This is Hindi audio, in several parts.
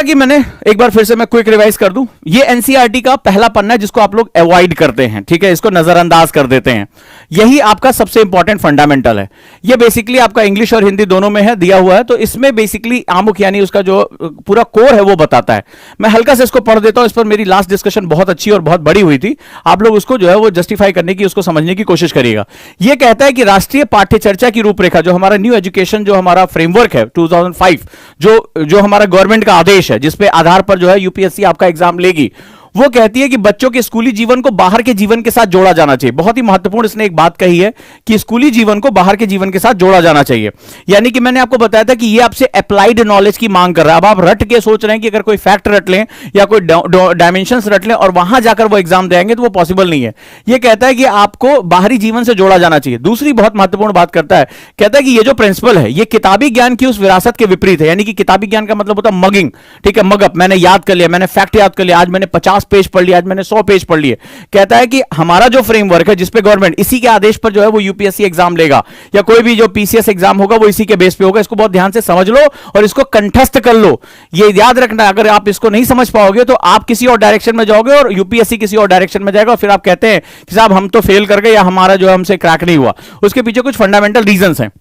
कि मैंने एक बार फिर से मैं क्विक रिवाइज कर दूं, ये एनसीईआरटी का पहला पन्ना है जिसको आप लोग अवॉइड करते हैं, ठीक है, इसको नजरअंदाज कर देते हैं। यही आपका सबसे इंपॉर्टेंट फंडामेंटल है। ये बेसिकली आपका इंग्लिश और हिंदी दोनों में है, दिया हुआ है। तो इसमें बेसिकली आमुख यानी उसका जो पूरा कोर है वो बताता है। मैं हल्का से इसको पढ़ देता हूं। इस पर मेरी लास्ट डिस्कशन बहुत अच्छी और बहुत बड़ी हुई थी। आप लोग उसको जो है वो जस्टिफाई करने की, उसको समझने की कोशिश करिएगा। ये कहता है कि राष्ट्रीय पाठ्य चर्चा की रूपरेखा, जो हमारा न्यू एजुकेशन जो हमारा फ्रेमवर्क है 2005, जो हमारा गवर्नमेंट का आदेश है जिसपे आधार पर जो है यूपीएससी आपका एग्जाम लेगी, वो कहती है कि बच्चों के स्कूली जीवन को बाहर के जीवन के साथ जोड़ा जाना चाहिए। बहुत ही महत्वपूर्ण इसने एक बात कही है कि स्कूली जीवन को बाहर के जीवन के साथ जोड़ा जाना चाहिए। यानी कि मैंने आपको बताया था कि ये आपसे अप्लाइड नॉलेज की मांग कर रहा है। अब आप रट के सोच रहे हैं कि अगर कोई फैक्ट रट लें या कोई डायमेंशंस रट लें और वहां जाकर वो एग्जाम देंगे तो वो पॉसिबल नहीं है। ये कहता है कि आपको बाहरी जीवन से जोड़ा जाना चाहिए। दूसरी बहुत महत्वपूर्ण बात करता है, कहता है कि ये जो प्रिंसिपल है ये किताबी ज्ञान की उस विरासत के विपरीत है। यानी कि किताबी ज्ञान का मतलब होता है मगिंग, ठीक है, मगअप, मैंने याद कर लिया, मैंने फैक्ट याद कर लिया, आज मैंने 50 पेज पढ़ लिया, आज मैंने 100 पेज पढ़ लिए। कहता है कि हमारा जो फ्रेमवर्क है जिसपे गवर्नमेंट इसी के आदेश पर जो है वो यूपीएससी एग्जाम लेगा या कोई भी जो पीसीएस एग्जाम होगा वो इसी के बेस पे होगा। इसको बहुत ध्यान से समझ लो और इसको कंठस्थ कर लो। ये याद रखना, अगर आप इसको नहीं समझ पाओगे तो आप किसी और डायरेक्शन में जाओगे और यूपीएससी किसी और डायरेक्शन में जाएगा और फिर आप कहते हैं कि साहब हम तो फेल कर गए या हमारा जो है हमसे क्रैक नहीं हुआ। उसके पीछे कुछ फंडामेंटल रीजंस हैं।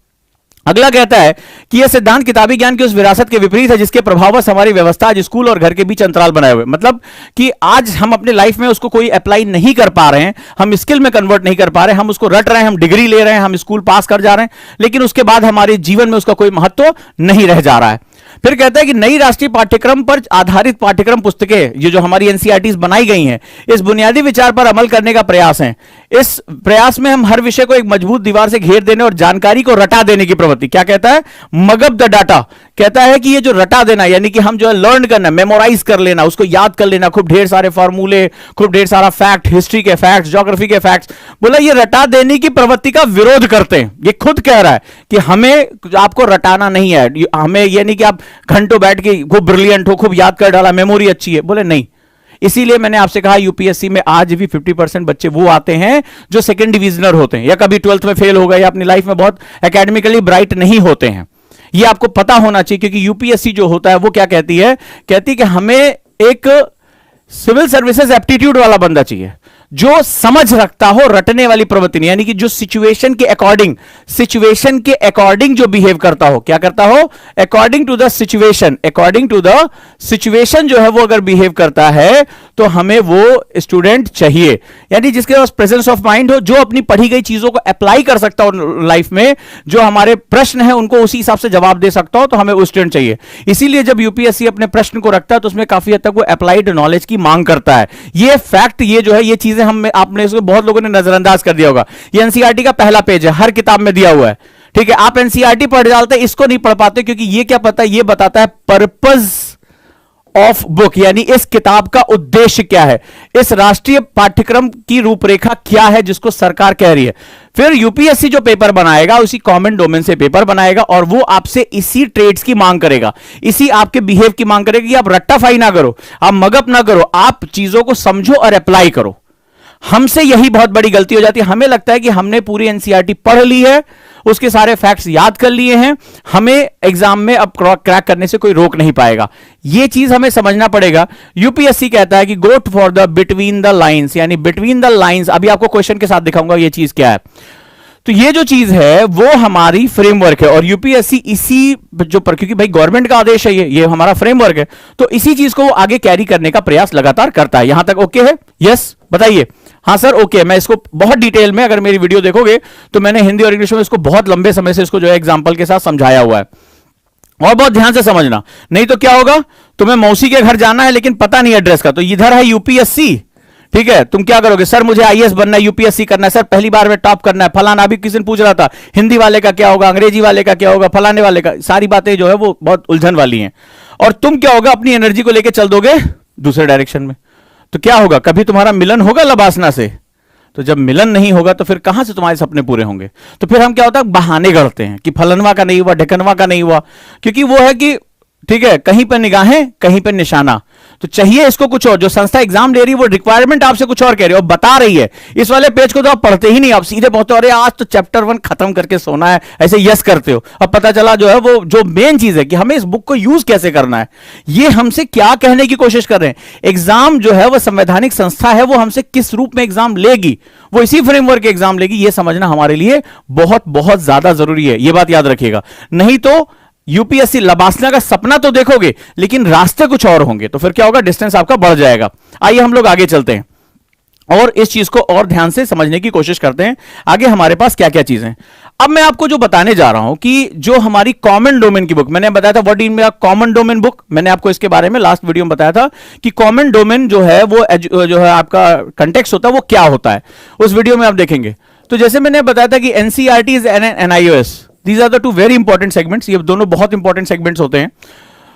अगला कहता है कि यह सिद्धांत किताबी ज्ञान की उस विरासत के विपरीत है जिसके प्रभाववश हमारी व्यवस्था आज स्कूल और घर के बीच अंतराल बनाए हुए। मतलब कि आज हम अपने लाइफ में उसको कोई अप्लाई नहीं कर पा रहे हैं, हम स्किल में कन्वर्ट नहीं कर पा रहे हैं, हम उसको रट रहे हैं, हम डिग्री ले रहे हैं, हम स्कूल पास कर जा रहे हैं, लेकिन उसके बाद हमारे जीवन में उसका कोई महत्व नहीं रह जा रहा है। फिर कहता है कि नई राष्ट्रीय पाठ्यक्रम पर आधारित पाठ्यक्रम पुस्तकें, ये जो हमारी एनसीईआरटीज बनाई गई हैं, इस बुनियादी विचार पर अमल करने का प्रयास है। इस प्रयास में हम हर विषय को एक मजबूत दीवार से घेर देने और जानकारी को रटा देने की प्रवृत्ति, क्या कहता है, मगअप द डाटा। कहता है कि ये जो रटा देना यानी कि हम जो है लर्न करना, मेमोराइज कर लेना, उसको याद कर लेना, खूब ढेर सारे फार्मूले, खूब ढेर सारा फैक्ट, हिस्ट्री के फैक्ट्स, ज्योग्राफी के फैक्ट्स, बोला ये रटा देने की प्रवृत्ति का विरोध करते हैं। ये खुद कह रहा है कि हमें आपको रटाना नहीं है, हमें ये नहीं कि आप घंटों बैठ के खूब ब्रिलियंट हो, खूब याद कर डाला, मेमोरी अच्छी है, बोले नहीं। इसीलिए मैंने आपसे कहा यूपीएससी में आज भी 50% बच्चे वो आते हैं जो सेकंड डिविजनर होते हैं या कभी 12th में फेल हो गए या अपनी लाइफ में बहुत एकेडमिकली ब्राइट नहीं होते हैं। ये आपको पता होना चाहिए क्योंकि यूपीएससी जो होता है वो क्या कहती है, कहती कि हमें एक सिविल सर्विसेज एप्टीट्यूड वाला बंदा चाहिए जो समझ रखता हो, रटने वाली प्रवृत्ति नहीं, यानी कि जो सिचुएशन के अकॉर्डिंग जो बिहेव करता हो, क्या करता हो, अकॉर्डिंग टू द सिचुएशन जो है वो अगर बिहेव करता है तो हमें वो स्टूडेंट चाहिए। यानी जिसके पास प्रेजेंस ऑफ माइंड हो, जो अपनी पढ़ी गई चीजों को अप्लाई कर सकता हो लाइफ में, जो हमारे प्रश्न है उनको उसी हिसाब से जवाब दे सकता हो, तो हमें वो स्टूडेंट चाहिए। इसीलिए जब यूपीएससी अपने प्रश्न को रखता है तो उसमें काफी हद तक वो अप्लाइड नॉलेज की मांग करता है। ये फैक्ट, ये जो है, ये चीजें हम आपने इसको बहुत लोगों ने नजरअंदाज कर दिया होगा। ये एनसीईआरटी का पहला पेज है, हर किताब में दिया हुआ है, ठीक है। आप एनसीईआरटी पढ़ डालते, इसको नहीं पढ़ पाते क्योंकि ये क्या पता है, ये बताता है पर्पस ऑफ बुक, यानी इस किताब का उद्देश्य क्या है, इस राष्ट्रीय पाठ्यक्रम की रूपरेखा क्या है जिसको सरकार कह रही है। फिर यूपीएससी जो पेपर बनाएगा उसी कॉमन डोमेन से पेपर बनाएगा और वो आपसे इसी ट्रेड्स की मांग करेगा, इसी आपके बिहेव की मांग करेगा कि आप रट्टाफाई ना करो, आप मगअप ना करो, आप चीजों को समझो और अप्लाई करो। हमसे यही बहुत बड़ी गलती हो जाती है। हमें लगता है कि हमने पूरी एनसीईआरटी पढ़ ली है, उसके सारे फैक्ट्स याद कर लिए हैं, हमें एग्जाम में अब क्रैक करने से कोई रोक नहीं पाएगा। यह चीज हमें समझना पड़ेगा। यूपीएससी कहता है कि go for the between the lines, यानी बिटवीन द लाइंस। अभी आपको क्वेश्चन के साथ दिखाऊंगा यह चीज क्या है। तो ये जो चीज है वो हमारी फ्रेमवर्क है और यूपीएससी इसी जो पर, क्योंकि भाई गवर्नमेंट का आदेश है, ये हमारा फ्रेमवर्क है, तो इसी चीज को वो आगे कैरी करने का प्रयास लगातार करता है। यहां तक ओके है? यस बताइए। हाँ सर ओके। मैं इसको बहुत डिटेल में, अगर मेरी वीडियो देखोगे तो मैंने हिंदी और इंग्लिश में इसको बहुत लंबे समय से इसको जो है एग्जाम्पल के साथ समझाया हुआ है, और बहुत ध्यान से समझना, नहीं तो क्या होगा, तुम्हें मौसी के घर जाना है लेकिन पता नहीं एड्रेस का, तो इधर है यूपीएससी, ठीक है, तुम क्या करोगे, सर मुझे आईएएस बनना है, यूपीएससी करना है, सर पहली बार में टॉप करना है, फलाना। अभी किसी ने पूछ रहा था हिंदी वाले का क्या होगा, अंग्रेजी वाले का क्या होगा, फलाने वाले का, सारी बातें जो है वो बहुत उलझन वाली हैं। और तुम क्या होगा, अपनी एनर्जी को लेकर चल दोगे दूसरे डायरेक्शन में, तो क्या होगा, कभी तुम्हारा मिलन होगा लबासना से? तो जब मिलन नहीं होगा तो फिर कहां से तुम्हारे सपने पूरे होंगे? तो फिर हम क्या होता है, बहाने गढ़ते हैं कि फलनवा का नहीं हुआ, ढकनवा का नहीं हुआ, क्योंकि वो है कि ठीक है, कहीं पर निगाहें कहीं पर निशाना। तो चाहिए इसको कुछ और, जो संस्था एग्जाम ले रही है वो रिक्वायरमेंट आपसे कुछ और कह रही है और बता रही है। इस वाले पेज को तो आप पढ़ते ही नहीं, आप सीधे पहुंचते हो, अरे आज तो चैप्टर 1 खत्म करके सोना है, ऐसे यस करते हो। अब पता चला जो है वो जो मेन चीज है कि हमें इस बुक को यूज कैसे करना है, ये हमसे क्या कहने की कोशिश कर रहे हैं। एग्जाम जो है वो संवैधानिक संस्था है, वो हमसे किस रूप में एग्जाम लेगी, वो इसी फ्रेमवर्क के एग्जाम लेगी, ये समझना हमारे लिए बहुत बहुत ज्यादा जरूरी है। ये बात याद रखिएगा, नहीं तो यूपीएससी लबासना का सपना तो देखोगे लेकिन रास्ते कुछ और होंगे, तो फिर क्या होगा, डिस्टेंस आपका बढ़ जाएगा। आइए हम लोग आगे चलते हैं और इस चीज को और ध्यान से समझने की कोशिश करते हैं। आगे हमारे पास क्या क्या चीजें, अब मैं आपको जो बताने जा रहा हूं कि जो हमारी कॉमन डोमेन की बुक, मैंने बताया था what is common domain book, मैंने आपको इसके बारे में लास्ट वीडियो में बताया था कि कॉमन डोमेन जो है वो जो है आपका कंटेक्स्ट होता है वो क्या होता है, उस वीडियो में आप देखेंगे। तो जैसे मैंने बताया था कि NCERT is NIOS, these are the two very important segments, ये दोनों बहुत इंपॉर्टेंट सेगमेंट्स होते हैं।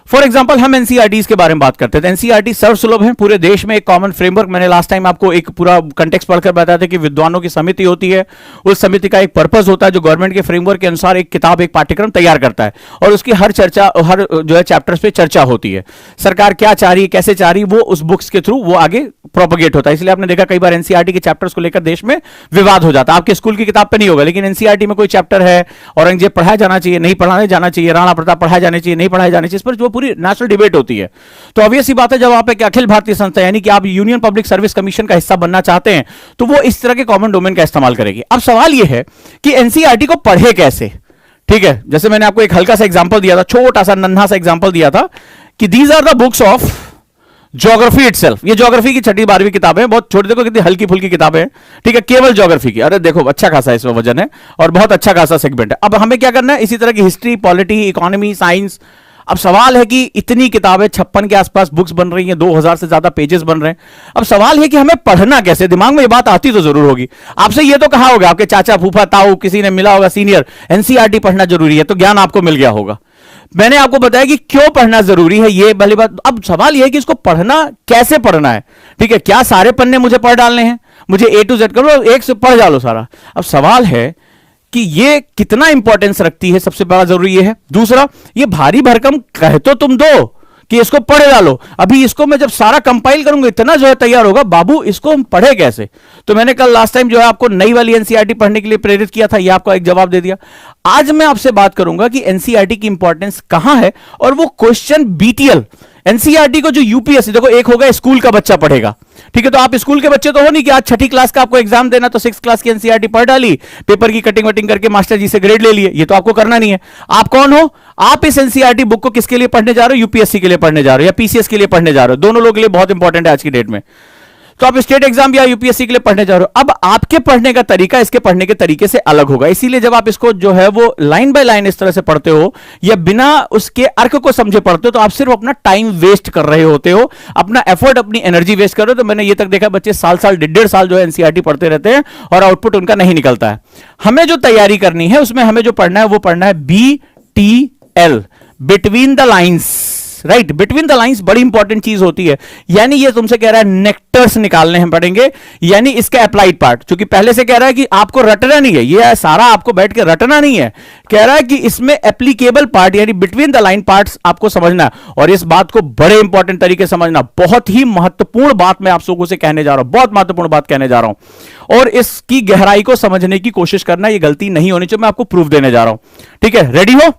फॉर एग्जाम्पल हम एनसीईआरटी के बारे में बात करते हैं, एनसीईआरटी सर्वसुलभ है, पूरे देश में एक कॉमन फ्रेमवर्क, मैंने लास्ट टाइम आपको एक पूरा कंटेक्स्ट पढ़कर बताया था कि विद्वानों की समिति होती है, उस समिति का एक पर्पस होता है जो गवर्नमेंट के फ्रेमवर्क के अनुसार एक किताब, एक पाठ्यक्रम तैयार करता है और उसकी हर चर्चा, हर जो है चैप्टर्स पे चर्चा होती है, सरकार क्या चाह रही है, कैसे चाह रही है, वो उस बुक्स के थ्रू वो आगे प्रोपगेट होता है। इसलिए आपने देखा कई बार एनसीईआरटी के चैप्टर्स को लेकर देश में विवाद हो जाता है। आपके स्कूल की किताब पे नहीं होगा लेकिन एनसीईआरटी में कोई चैप्टर है, औरंगजेब पढ़ाया जाना चाहिए, नहीं पढ़ाया जाना चाहिए, राणा प्रताप पढ़ाया जाना चाहिए, नहीं पढ़ाया जाना चाहिए, इस पर जो पूरी नेशनल डिबेट होती है। तो ऑब्वियस ही बात है, जब आप एक अखिल भारतीय संस्था यानी कि आप यूनियन पब्लिक सर्विस कमीशन का हिस्सा बनना चाहते हैं तो वो इस तरह के कॉमन डोमेन का इस्तेमाल करेगी। अब सवाल यह है कि एनसीईआरटी को पढ़े कैसे, ठीक है। जैसे मैंने आपको एक हल्का सा एग्जांपल दिया था, छोटा सा नन्हा सा एग्जांपल दिया था कि these are the books of geography itself. ये ज्योग्राफी की 6वीं 12वीं किताबें, बहुत छोटी, देखो कितनी हल्की फुल्की किताबें हैं, ठीक है, केवल ज्योग्राफी की। अरे देखो अच्छा खासा इसमें वजन है और बहुत अच्छा खासा सेगमेंट है। अब हमें क्या करना है, इसी तरह की हिस्ट्री, पॉलिटी, इकोनॉमी, साइंस। अब सवाल है कि इतनी किताबें 56 के आसपास बुक्स बन रही हैं, 2000 से ज्यादा पेजेस बन रहे हैं। अब सवाल है कि हमें पढ़ना कैसे, दिमाग में ये बात आती तो जरूर होगी। आपसे ये तो कहा होगा आपके चाचा, फूफा, ताऊ, किसी ने मिला होगा सीनियर, एनसीईआरटी पढ़ना जरूरी है, तो ज्ञान आपको मिल गया होगा। मैंने आपको बताया कि क्यों पढ़ना जरूरी है, ये भली बात। अब सवाल यह है कि इसको पढ़ना कैसे पढ़ना है, ठीक है। क्या सारे पन्ने मुझे पढ़ डालने हैं, मुझे ए टू जेड करो एक से पढ़ डालो सारा। अब सवाल है कि ये कितना इंपॉर्टेंस रखती है, सबसे बड़ा जरूरी ये है। दूसरा, ये भारी भरकम कह तो तुम दो कि इसको पढ़े डालो, अभी इसको मैं जब सारा कंपाइल करूंगा इतना जो है तैयार होगा, बाबू इसको हम पढ़े कैसे। तो मैंने कल लास्ट टाइम जो है आपको नई वाली एनसीईआरटी पढ़ने के लिए प्रेरित किया था, ये आपको एक जवाब दे दिया। आज मैं आपसे बात करूंगा कि एनसीईआरटी की इंपॉर्टेंस कहां है और वो क्वेश्चन बीटीएल एनसीईआरटी को जो यूपीएससी, देखो एक होगा स्कूल का बच्चा पढ़ेगा, ठीक है, तो आप स्कूल के बच्चे तो हो नहीं कि आज 6ठी क्लास का आपको एग्जाम देना तो 6th क्लास की एनसीईआरटी पढ़ डाली, पेपर की कटिंग वटिंग करके मास्टर जी से ग्रेड ले लिए, ये तो आपको करना नहीं है। आप कौन हो, आप इस एनसीईआरटी बुक को किसके लिए पढ़ने जा रहे हो, यूपीएससी के लिए पढ़ने जा रहे हो या पीसीएस के लिए पढ़ने जा रहे हो, दोनों लोगों के लिए बहुत इंपॉर्टेंट है आज की डेट में। तो आप स्टेट एग्जाम या यूपीएससी के लिए पढ़ने जा रहे हो। अब आपके पढ़ने का तरीका इसके पढ़ने के तरीके से अलग होगा, इसीलिए जब आप इसको जो है वो लाइन बाय लाइन इस तरह से पढ़ते हो या बिना उसके अर्क को समझे पढ़ते हो तो आप सिर्फ अपना टाइम वेस्ट कर रहे होते हो, अपना एफर्ट, अपनी एनर्जी वेस्ट कर रहे हो। तो मैंने ये तक देखा बच्चे साल 1.5 साल जो है एनसीईआरटी पढ़ते रहते हैं और आउटपुट उनका नहीं निकलता है। हमें जो तैयारी करनी है उसमें हमें जो पढ़ना है वो पढ़ना है BTL, between the lines, right. Between the lines बड़ी इंपॉर्टेंट चीज होती है, यानी ये तुमसे कह रहा है नेक्टर्स निकालने हम पढ़ेंगे, यानी इसका अप्लाइड पार्ट, क्योंकि पहले से कह रहा है कि आपको रटना नहीं है, ये सारा आपको बैठ के रटना नहीं है, कह रहा है कि इसमें एप्लीकेबल पार्ट यानी बिटवीन द लाइन पार्ट्स आपको समझना है। और इस बात को बड़े इंपॉर्टेंट तरीके से समझना, बहुत ही महत्वपूर्ण बात मैं आप लोगों से कहने जा रहा हूं, बहुत महत्वपूर्ण बात कहने जा रहा हूं और इसकी गहराई को समझने की कोशिश करना, ये गलती नहीं होनी चाहिए। मैं आपको प्रूफ देने जा रहा हूं, ठीक है, रेडी हो।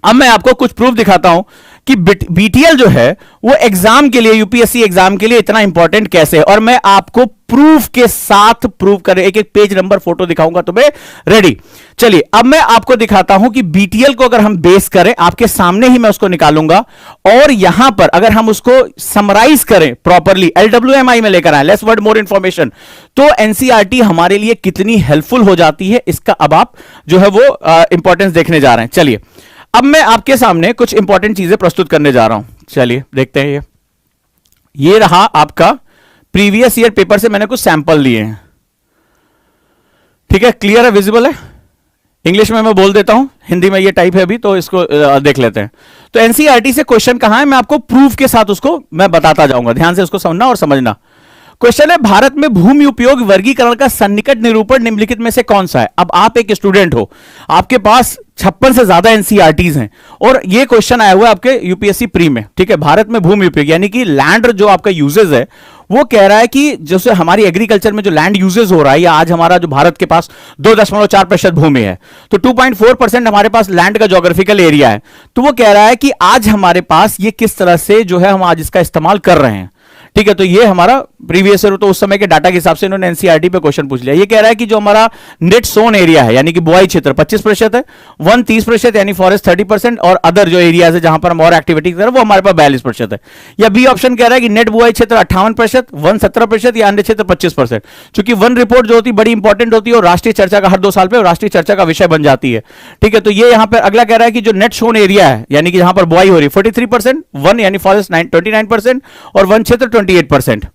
अब मैं आपको कुछ प्रूफ दिखाता हूं कि बीटीएल जो है वो एग्जाम के लिए, यूपीएससी एग्जाम के लिए इतना इंपॉर्टेंट कैसे है, और मैं आपको प्रूफ के साथ प्रूफ कर एक एक पेज नंबर फोटो दिखाऊंगा तुम्हें, रेडी। चलिए अब मैं आपको दिखाता हूं कि बीटीएल को अगर हम बेस करें, आपके सामने ही मैं उसको निकालूंगा और यहां पर अगर हम उसको समराइज करें प्रॉपरली, LWMI में लेकर आए, लेस वर्ड मोर इंफॉर्मेशन, तो एनसीईआरटी हमारे लिए कितनी हेल्पफुल हो जाती है, इसका अब आप जो है वो इंपॉर्टेंस देखने जा रहे हैं। चलिए अब मैं आपके सामने कुछ इंपॉर्टेंट चीजें प्रस्तुत करने जा रहा हूं, चलिए देखते हैं। ये रहा आपका प्रीवियस ईयर पेपर से मैंने कुछ सैंपल लिए हैं, ठीक है, क्लियर है, विजिबल है। इंग्लिश में मैं बोल देता हूं, हिंदी में ये टाइप है अभी, तो इसको देख लेते हैं। तो एनसीईआरटी से क्वेश्चन कहां है, मैं आपको प्रूफ के साथ उसको मैं बताता जाऊंगा, ध्यान से उसको समझना और समझना। क्वेश्चन है भारत में भूमि उपयोग वर्गीकरण का सन्निकट निरूपण निम्नलिखित में से कौन सा है। अब आप एक स्टूडेंट हो, आपके पास 56 से ज्यादा एनसीईआरटीज हैं और ये क्वेश्चन आया हुआ है आपके यूपीएससी प्री में, ठीक है। भारत में भूमि उपयोग यानी कि लैंड जो आपका यूजेज है, वो कह रहा है कि जैसे हमारी एग्रीकल्चर में जो लैंड यूजेज हो रहा है, या आज हमारा जो भारत के पास 2.4% भूमि है, तो 2.4% हमारे पास लैंड का ज्योग्राफिकल एरिया है। तो वो कह रहा है कि आज हमारे पास ये किस तरह से जो है हम आज इसका इस्तेमाल कर रहे हैं, ठीक है। तो ये हमारा प्रीवियस ईयर, तो उस समय के डाटा के हिसाब से इन्होंने एनसीईआरटी पे क्वेश्चन पूछ लिया। ये कह रहा है कि जो हमारा नेट सोन एरिया है यानी कि बुआई क्षेत्र 25% है, वन 30% यानी फॉरेस्ट 30%, और अदर जो एरियाज है जहां पर हम और एक्टिविटी कर रहे हैं वो हमारे पास 42% है। या बी ऑप्शन कह रहा है कि नेट बुआई क्षेत्र 58%, वन 17% या अन्य क्षेत्र 25%। चूंकि वन रिपोर्ट जो होती है बड़ी इंपॉर्टेंट होती है और राष्ट्रीय चर्चा का हर 2 साल पे राष्ट्रीय चर्चा का विषय बन जाती है, ठीक है। तो ये यहां पर अगला कह रहा है कि जो नेट सोन एरिया है यानी कि जहां पर बुआई हो रही है 43%, वन यानी फॉरेस्ट 29% और वन क्षेत्र 28%,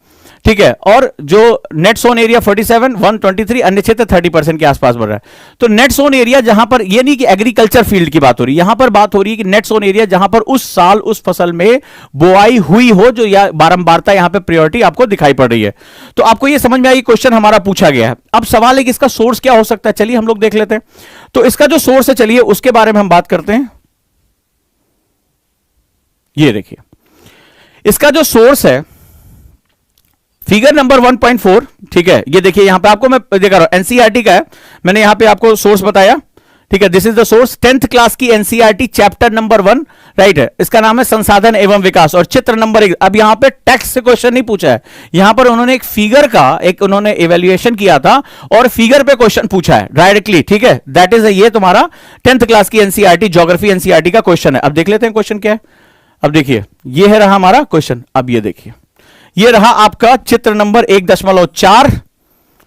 ठीक है। और जो नेट सोन एरिया 47, 123, अन्य क्षेत्र 30% के आसपास बढ़ रहा है। तो नेट सोन एरिया जहां पर, ये नहीं कि एग्रीकल्चर फील्ड की बात हो रही है, यहां पर बात हो रही है कि नेट सोन एरिया जहां पर उस साल उस फसल में बुआई हुई हो, जो या बारंबारता यहां पे प्रायोरिटी आपको दिखाई पड़ रही है। तो आपको ये समझ में आई, क्वेश्चन हमारा पूछा गया है। अब सवाल है कि इसका सोर्स क्या हो सकता है, चलिए हम लोग देख लेते हैं। तो इसका जो सोर्स है, चलिए उसके बारे में हम बात करते हैं। ये देखिए इसका जो सोर्स है, फिगर नंबर 1.4, ठीक है। ये देखिए यहां पे आपको मैं दिखा रहा हूं, एनसीईआरटी का है, मैंने यहां पे आपको सोर्स बताया, ठीक है। This is the source, 10th class की एनसीईआरटी चैप्टर नंबर 1, राइट है। इसका नाम है संसाधन एवं विकास और चित्र नंबर 1। अब यहां पे टेक्स्ट से क्वेश्चन नहीं पूछा है, यहां पर उन्होंने एक फिगर का एक उन्होंने इवैल्यूएशन किया था और फिगर पे क्वेश्चन पूछा है डायरेक्टली, ठीक है। दैट इज ये तुम्हारा 10th क्लास की एनसीईआरटी ज्योग्राफी एनसीईआरटी का क्वेश्चन है। अब देख लेते हैं क्वेश्चन क्या है। अब देखिए ये है रहा हमारा क्वेश्चन। अब ये देखिए ये रहा आपका चित्र नंबर 1.4,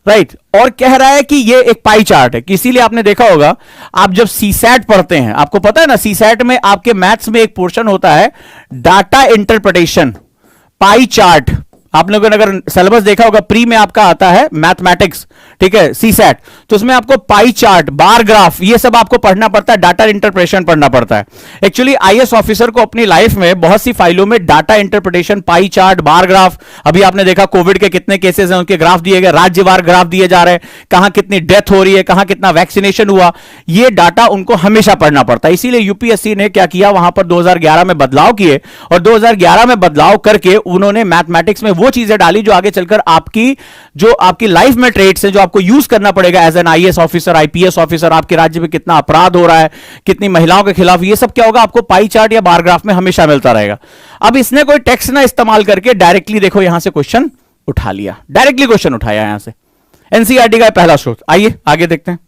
राइट। और कह रहा है कि ये एक पाई चार्ट है, इसीलिए आपने देखा होगा आप जब सीसैट पढ़ते हैं, आपको पता है ना सीसैट में आपके मैथ्स में एक पोर्शन होता है डाटा इंटरप्रिटेशन, पाई चार्ट। आप लोगों ने अगर सिलेबस देखा होगा, प्री में आपका आता है मैथमेटिक्स, ठीक है, सीसैट, तो उसमें आपको पाई चार्ट, बार ग्राफ, ये सब आपको पढ़ना पड़ता है, डाटा इंटरप्रिटेशन पढ़ना पड़ता है। एक्चुअली आईएएस ऑफिसर को अपनी लाइफ में बहुत सी फाइलों में data interpretation, pie chart, bar graph, अभी आपने देखा कोविड के कितने केसेस हैं उनके ग्राफ दिए गए, राज्यवार ग्राफ दिए जा रहे हैं, कहां कितनी डेथ हो रही है, कहां कितना वैक्सीनेशन हुआ, ये डाटा उनको हमेशा पढ़ना पड़ता है। इसीलिए यूपीएससी ने क्या किया, वहां पर 2011 में बदलाव किए और 2011 में बदलाव करके उन्होंने मैथमेटिक्स में वो चीजें डाली जो आगे चलकर आपकी लाइफ में ट्रेड्स हैं, जो आपको यूज करना पड़ेगा as an IAS officer, IPS officer. आपके राज्य में कितना अपराध हो रहा है, कितनी महिलाओं के खिलाफ, ये सब क्या होगा आपको पाई चार्ट या बार ग्राफ में हमेशा मिलता रहेगा। अब इसने कोई टेक्स्ट ना इस्तेमाल करके डायरेक्टली देखो यहां से क्वेश्चन उठा लिया, डायरेक्टली क्वेश्चन उठाया यहां से, एनसीईआरटी का पहला स्रोत। आइए आगे देखते हैं।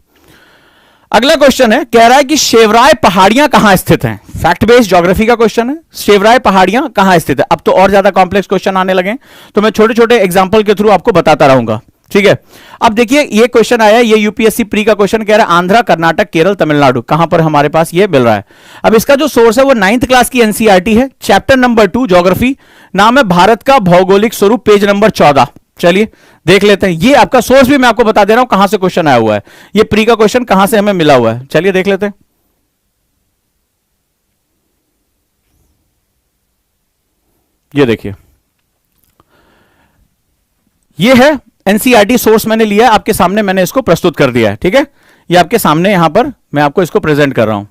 अगला क्वेश्चन है, कह रहा है कि शेवराय पहाड़ियां कहां स्थित हैं। फैक्ट बेस्ड ज्योग्राफी का क्वेश्चन है, शेवराय पहाड़ियां कहां स्थित है। अब तो और ज्यादा कॉम्प्लेक्स क्वेश्चन आने लगे, तो मैं छोटे छोटे एग्जांपल के थ्रू आपको बताता रहूंगा, ठीक है। अब देखिए ये क्वेश्चन आया, ये यूपीएससी प्री का क्वेश्चन कह रहा है आंध्र, कर्नाटक, केरल, तमिलनाडु कहां पर हमारे पास ये मिल रहा है। अब इसका जो सोर्स है वो 9th क्लास की एनसीईआरटी है, चैप्टर नंबर 2 ज्योग्राफी, नाम है भारत का भौगोलिक स्वरूप, पेज नंबर 14। चलिए देख लेते हैं। ये आपका सोर्स भी मैं आपको बता दे रहा हूं कहां से क्वेश्चन आया हुआ है, ये प्री का क्वेश्चन कहां से हमें मिला हुआ है। चलिए देख लेते हैं। ये देखिए ये है एनसीईआरटी सोर्स, मैंने लिया आपके सामने, मैंने इसको प्रस्तुत कर दिया है, ठीक है। ये आपके सामने यहां पर मैं आपको इसको प्रेजेंट कर रहा हूं,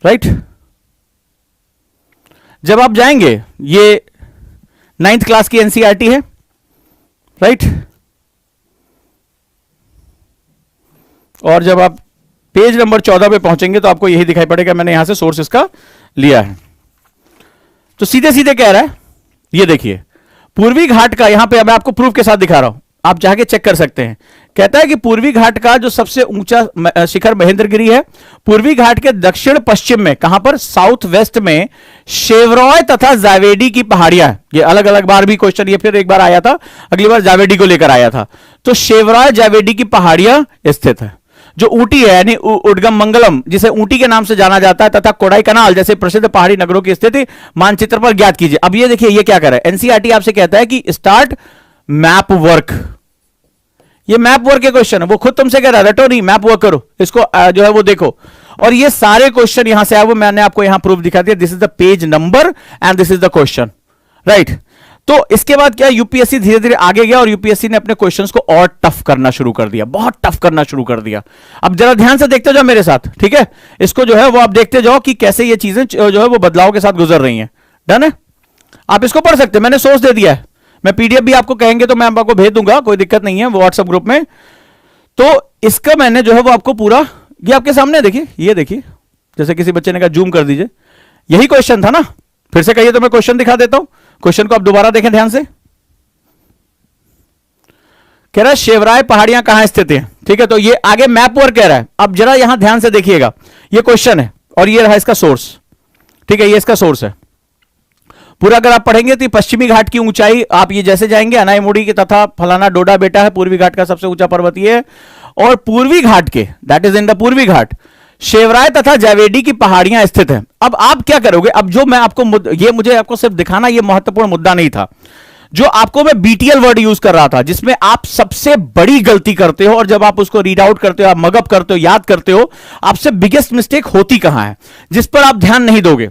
राइट। जब आप जाएंगे, ये 9th क्लास की एनसीईआरटी है, राइट। और जब आप पेज नंबर 14 पे पहुंचेंगे तो आपको यही दिखाई पड़ेगा, मैंने यहां से सोर्स इसका लिया है। तो सीधे सीधे कह रहा है, ये देखिए पूर्वी घाट का, यहां पे मैं आपको प्रूफ के साथ दिखा रहा हूं, आप जाके चेक कर सकते हैं। कहता है कि पूर्वी घाट का जो सबसे ऊंचा शिखर महेंद्रगिरी है, पूर्वी घाट के दक्षिण पश्चिम में, कहां पर, साउथ वेस्ट में शेवरॉय तथा जावेडी की पहाड़ियां। ये अलग अलग बार भी क्वेश्चन, ये फिर एक बार आया था, अगली बार जावेडी को लेकर आया था। तो शेवरॉय जावेडी की पहाड़ियां स्थित है। जो ऊटी है यानी उडगम मंगलम, जिसे ऊटी के नाम से जाना जाता है, तथा कोडाई कनाल जैसे प्रसिद्ध पहाड़ी नगरों की स्थिति मानचित्र पर ज्ञात कीजिए। अब ये देखिए ये क्या कर रहा है, एनसीईआरटी आपसे कहता है कि स्टार्ट मैप वर्क। ये मैप वर्क के क्वेश्चन है, वो खुद तुमसे कह रहा है रटो नहीं, मैप वर्क करो, इसको जो है वो देखो। और ये सारे क्वेश्चन यहां से आए, वो मैंने आपको यहां प्रूफ दिखा दिया। This is the page number and this is the question, right. तो इसके बाद क्या, यूपीएससी धीरे धीरे आगे गया और यूपीएससी ने अपने क्वेश्चंस को और टफ करना शुरू कर दिया, बहुत टफ करना शुरू कर दिया। अब जरा ध्यान से देखते जाओ मेरे साथ, ठीक है, इसको जो है वो आप देखते जाओ कि कैसे ये चीजें जो है वो बदलाव के साथ गुजर रही हैं। डन है, आप इसको पढ़ सकते हैं, मैंने सोर्स दे दिया है, मैं पीडीएफ भी आपको कहेंगे तो मैं आपको भेज दूंगा, कोई दिक्कत नहीं है, व्हाट्सएप ग्रुप में। तो इसका मैंने जो है वो आपको पूरा, ये आपके सामने देखिए, ये देखिए, जैसे किसी बच्चे ने कहा जूम कर दीजिए, यही क्वेश्चन था ना, फिर से कहिए तो मैं क्वेश्चन दिखा देता हूं, क्वेश्चन को आप दोबारा देखें ध्यान से। कह रहा है शेवराय पहाड़ियां कहां स्थित हैं, ठीक है, तो ये आगे मैप वर्क कह रहा है। अब जरा यहां ध्यान से देखिएगा, ये क्वेश्चन है और ये रहा इसका सोर्स, ठीक है, ये इसका सोर्स है पूरा। अगर आप पढ़ेंगे तो पश्चिमी घाट की ऊंचाई, आप ये जैसे जाएंगे अनाईमुड़ी की तथा फलाना डोडा बेटा है, पूर्वी घाट का सबसे ऊंचा पर्वत ये है, और पूर्वी घाट के, दैट इज इन द पूर्वी घाट, शेवराय तथा जैवेडी की पहाड़ियां स्थित हैं। अब आप क्या करोगे, अब जो मैं आपको ये मुझे आपको सिर्फ दिखाना, ये महत्वपूर्ण मुद्दा नहीं था, जो आपको मैं बीटीएल वर्ड यूज कर रहा था, जिसमें आप सबसे बड़ी गलती करते हो, और जब आप उसको रीड आउट करते हो, आप मगअप करते हो, याद करते हो, आपसे बिगेस्ट मिस्टेक होती कहां है, जिस पर आप ध्यान नहीं दोगे।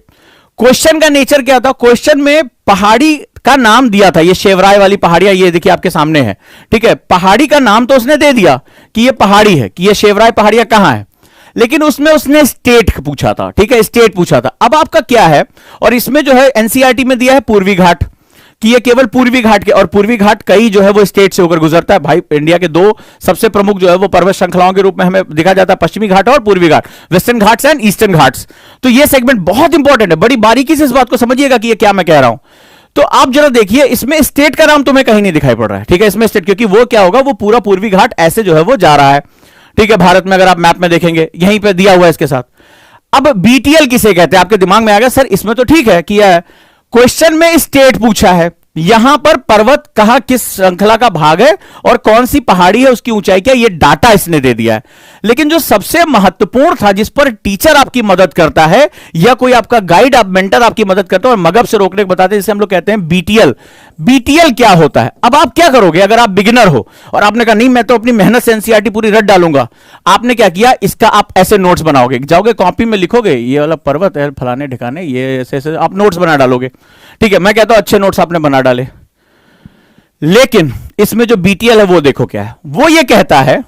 क्वेश्चन का नेचर क्या था, क्वेश्चन में पहाड़ी का नाम दिया था, ये शेवराय वाली पहाड़ियां ये देखिए आपके सामने है, ठीक है, पहाड़ी का नाम तो उसने दे दिया कि ये पहाड़ी है, कि ये शेवराय पहाड़ियां कहां है, लेकिन उसमें उसने स्टेट पूछा था, ठीक है, स्टेट पूछा था। अब आपका क्या है, और इसमें जो है एनसीईआरटी में दिया है पूर्वी घाट, कि ये केवल पूर्वी घाट के, और पूर्वी घाट कई जो है वो स्टेट से होकर गुजरता है भाई। इंडिया के दो सबसे प्रमुख जो है वो पर्वत श्रृंखलाओं के रूप में हमें दिखा जाता है, पश्चिमी घाट और पूर्वी घाट, Western Ghats and Eastern Ghats. तो ये सेगमेंट बहुत इंपॉर्टेंट है, बड़ी बारीकी से इस बात को समझिएगा कि ये क्या मैं कह रहा हूं। तो आप जरा देखिए, इसमें स्टेट का नाम तुम्हें कहीं नहीं दिखाई पड़ रहा है, ठीक है, इसमें स्टेट, क्योंकि वो क्या होगा, वो पूरा पूर्वी घाट ऐसे जो है वो जा रहा है, ठीक है, भारत में अगर आप मैप में देखेंगे यहीं पे दिया हुआ है इसके साथ। अब बीटीएल किसे कहते हैं, आपके दिमाग में आ गया, सर इसमें तो ठीक है किया है, क्वेश्चन में स्टेट पूछा है, यहां पर पर्वत कहां किस श्रृंखला का भाग है और कौन सी पहाड़ी है, उसकी ऊंचाई क्या, ये डाटा इसने दे दिया है। लेकिन जो सबसे महत्वपूर्ण था, जिस पर टीचर आपकी मदद करता है या कोई आपका गाइड, आप मेंटर आपकी मदद करता है और मगब से रोकने को बताते हैं, जिसे हम लोग कहते हैं बीटीएल। बीटीएल क्या होता है, अब आप क्या करोगे, अगर आप बिगिनर हो और आपने कहा नहीं मैं तो अपनी मेहनत से एनसीईआरटी पूरी रट डालूंगा, आपने क्या किया, इसका आप ऐसे नोट्स बनाओगे, जाओगे कॉपी में लिखोगे ये वाला पर्वत है फलाने ठिकाने, ये ऐसे ऐसे आप नोट्स बना डालोगे, ठीक है, मैं कहता हूं अच्छे नोट्स आपने बना डाले। लेकिन इसमें जो बीटीएल है वो देखो क्या है, वो ये कहता है,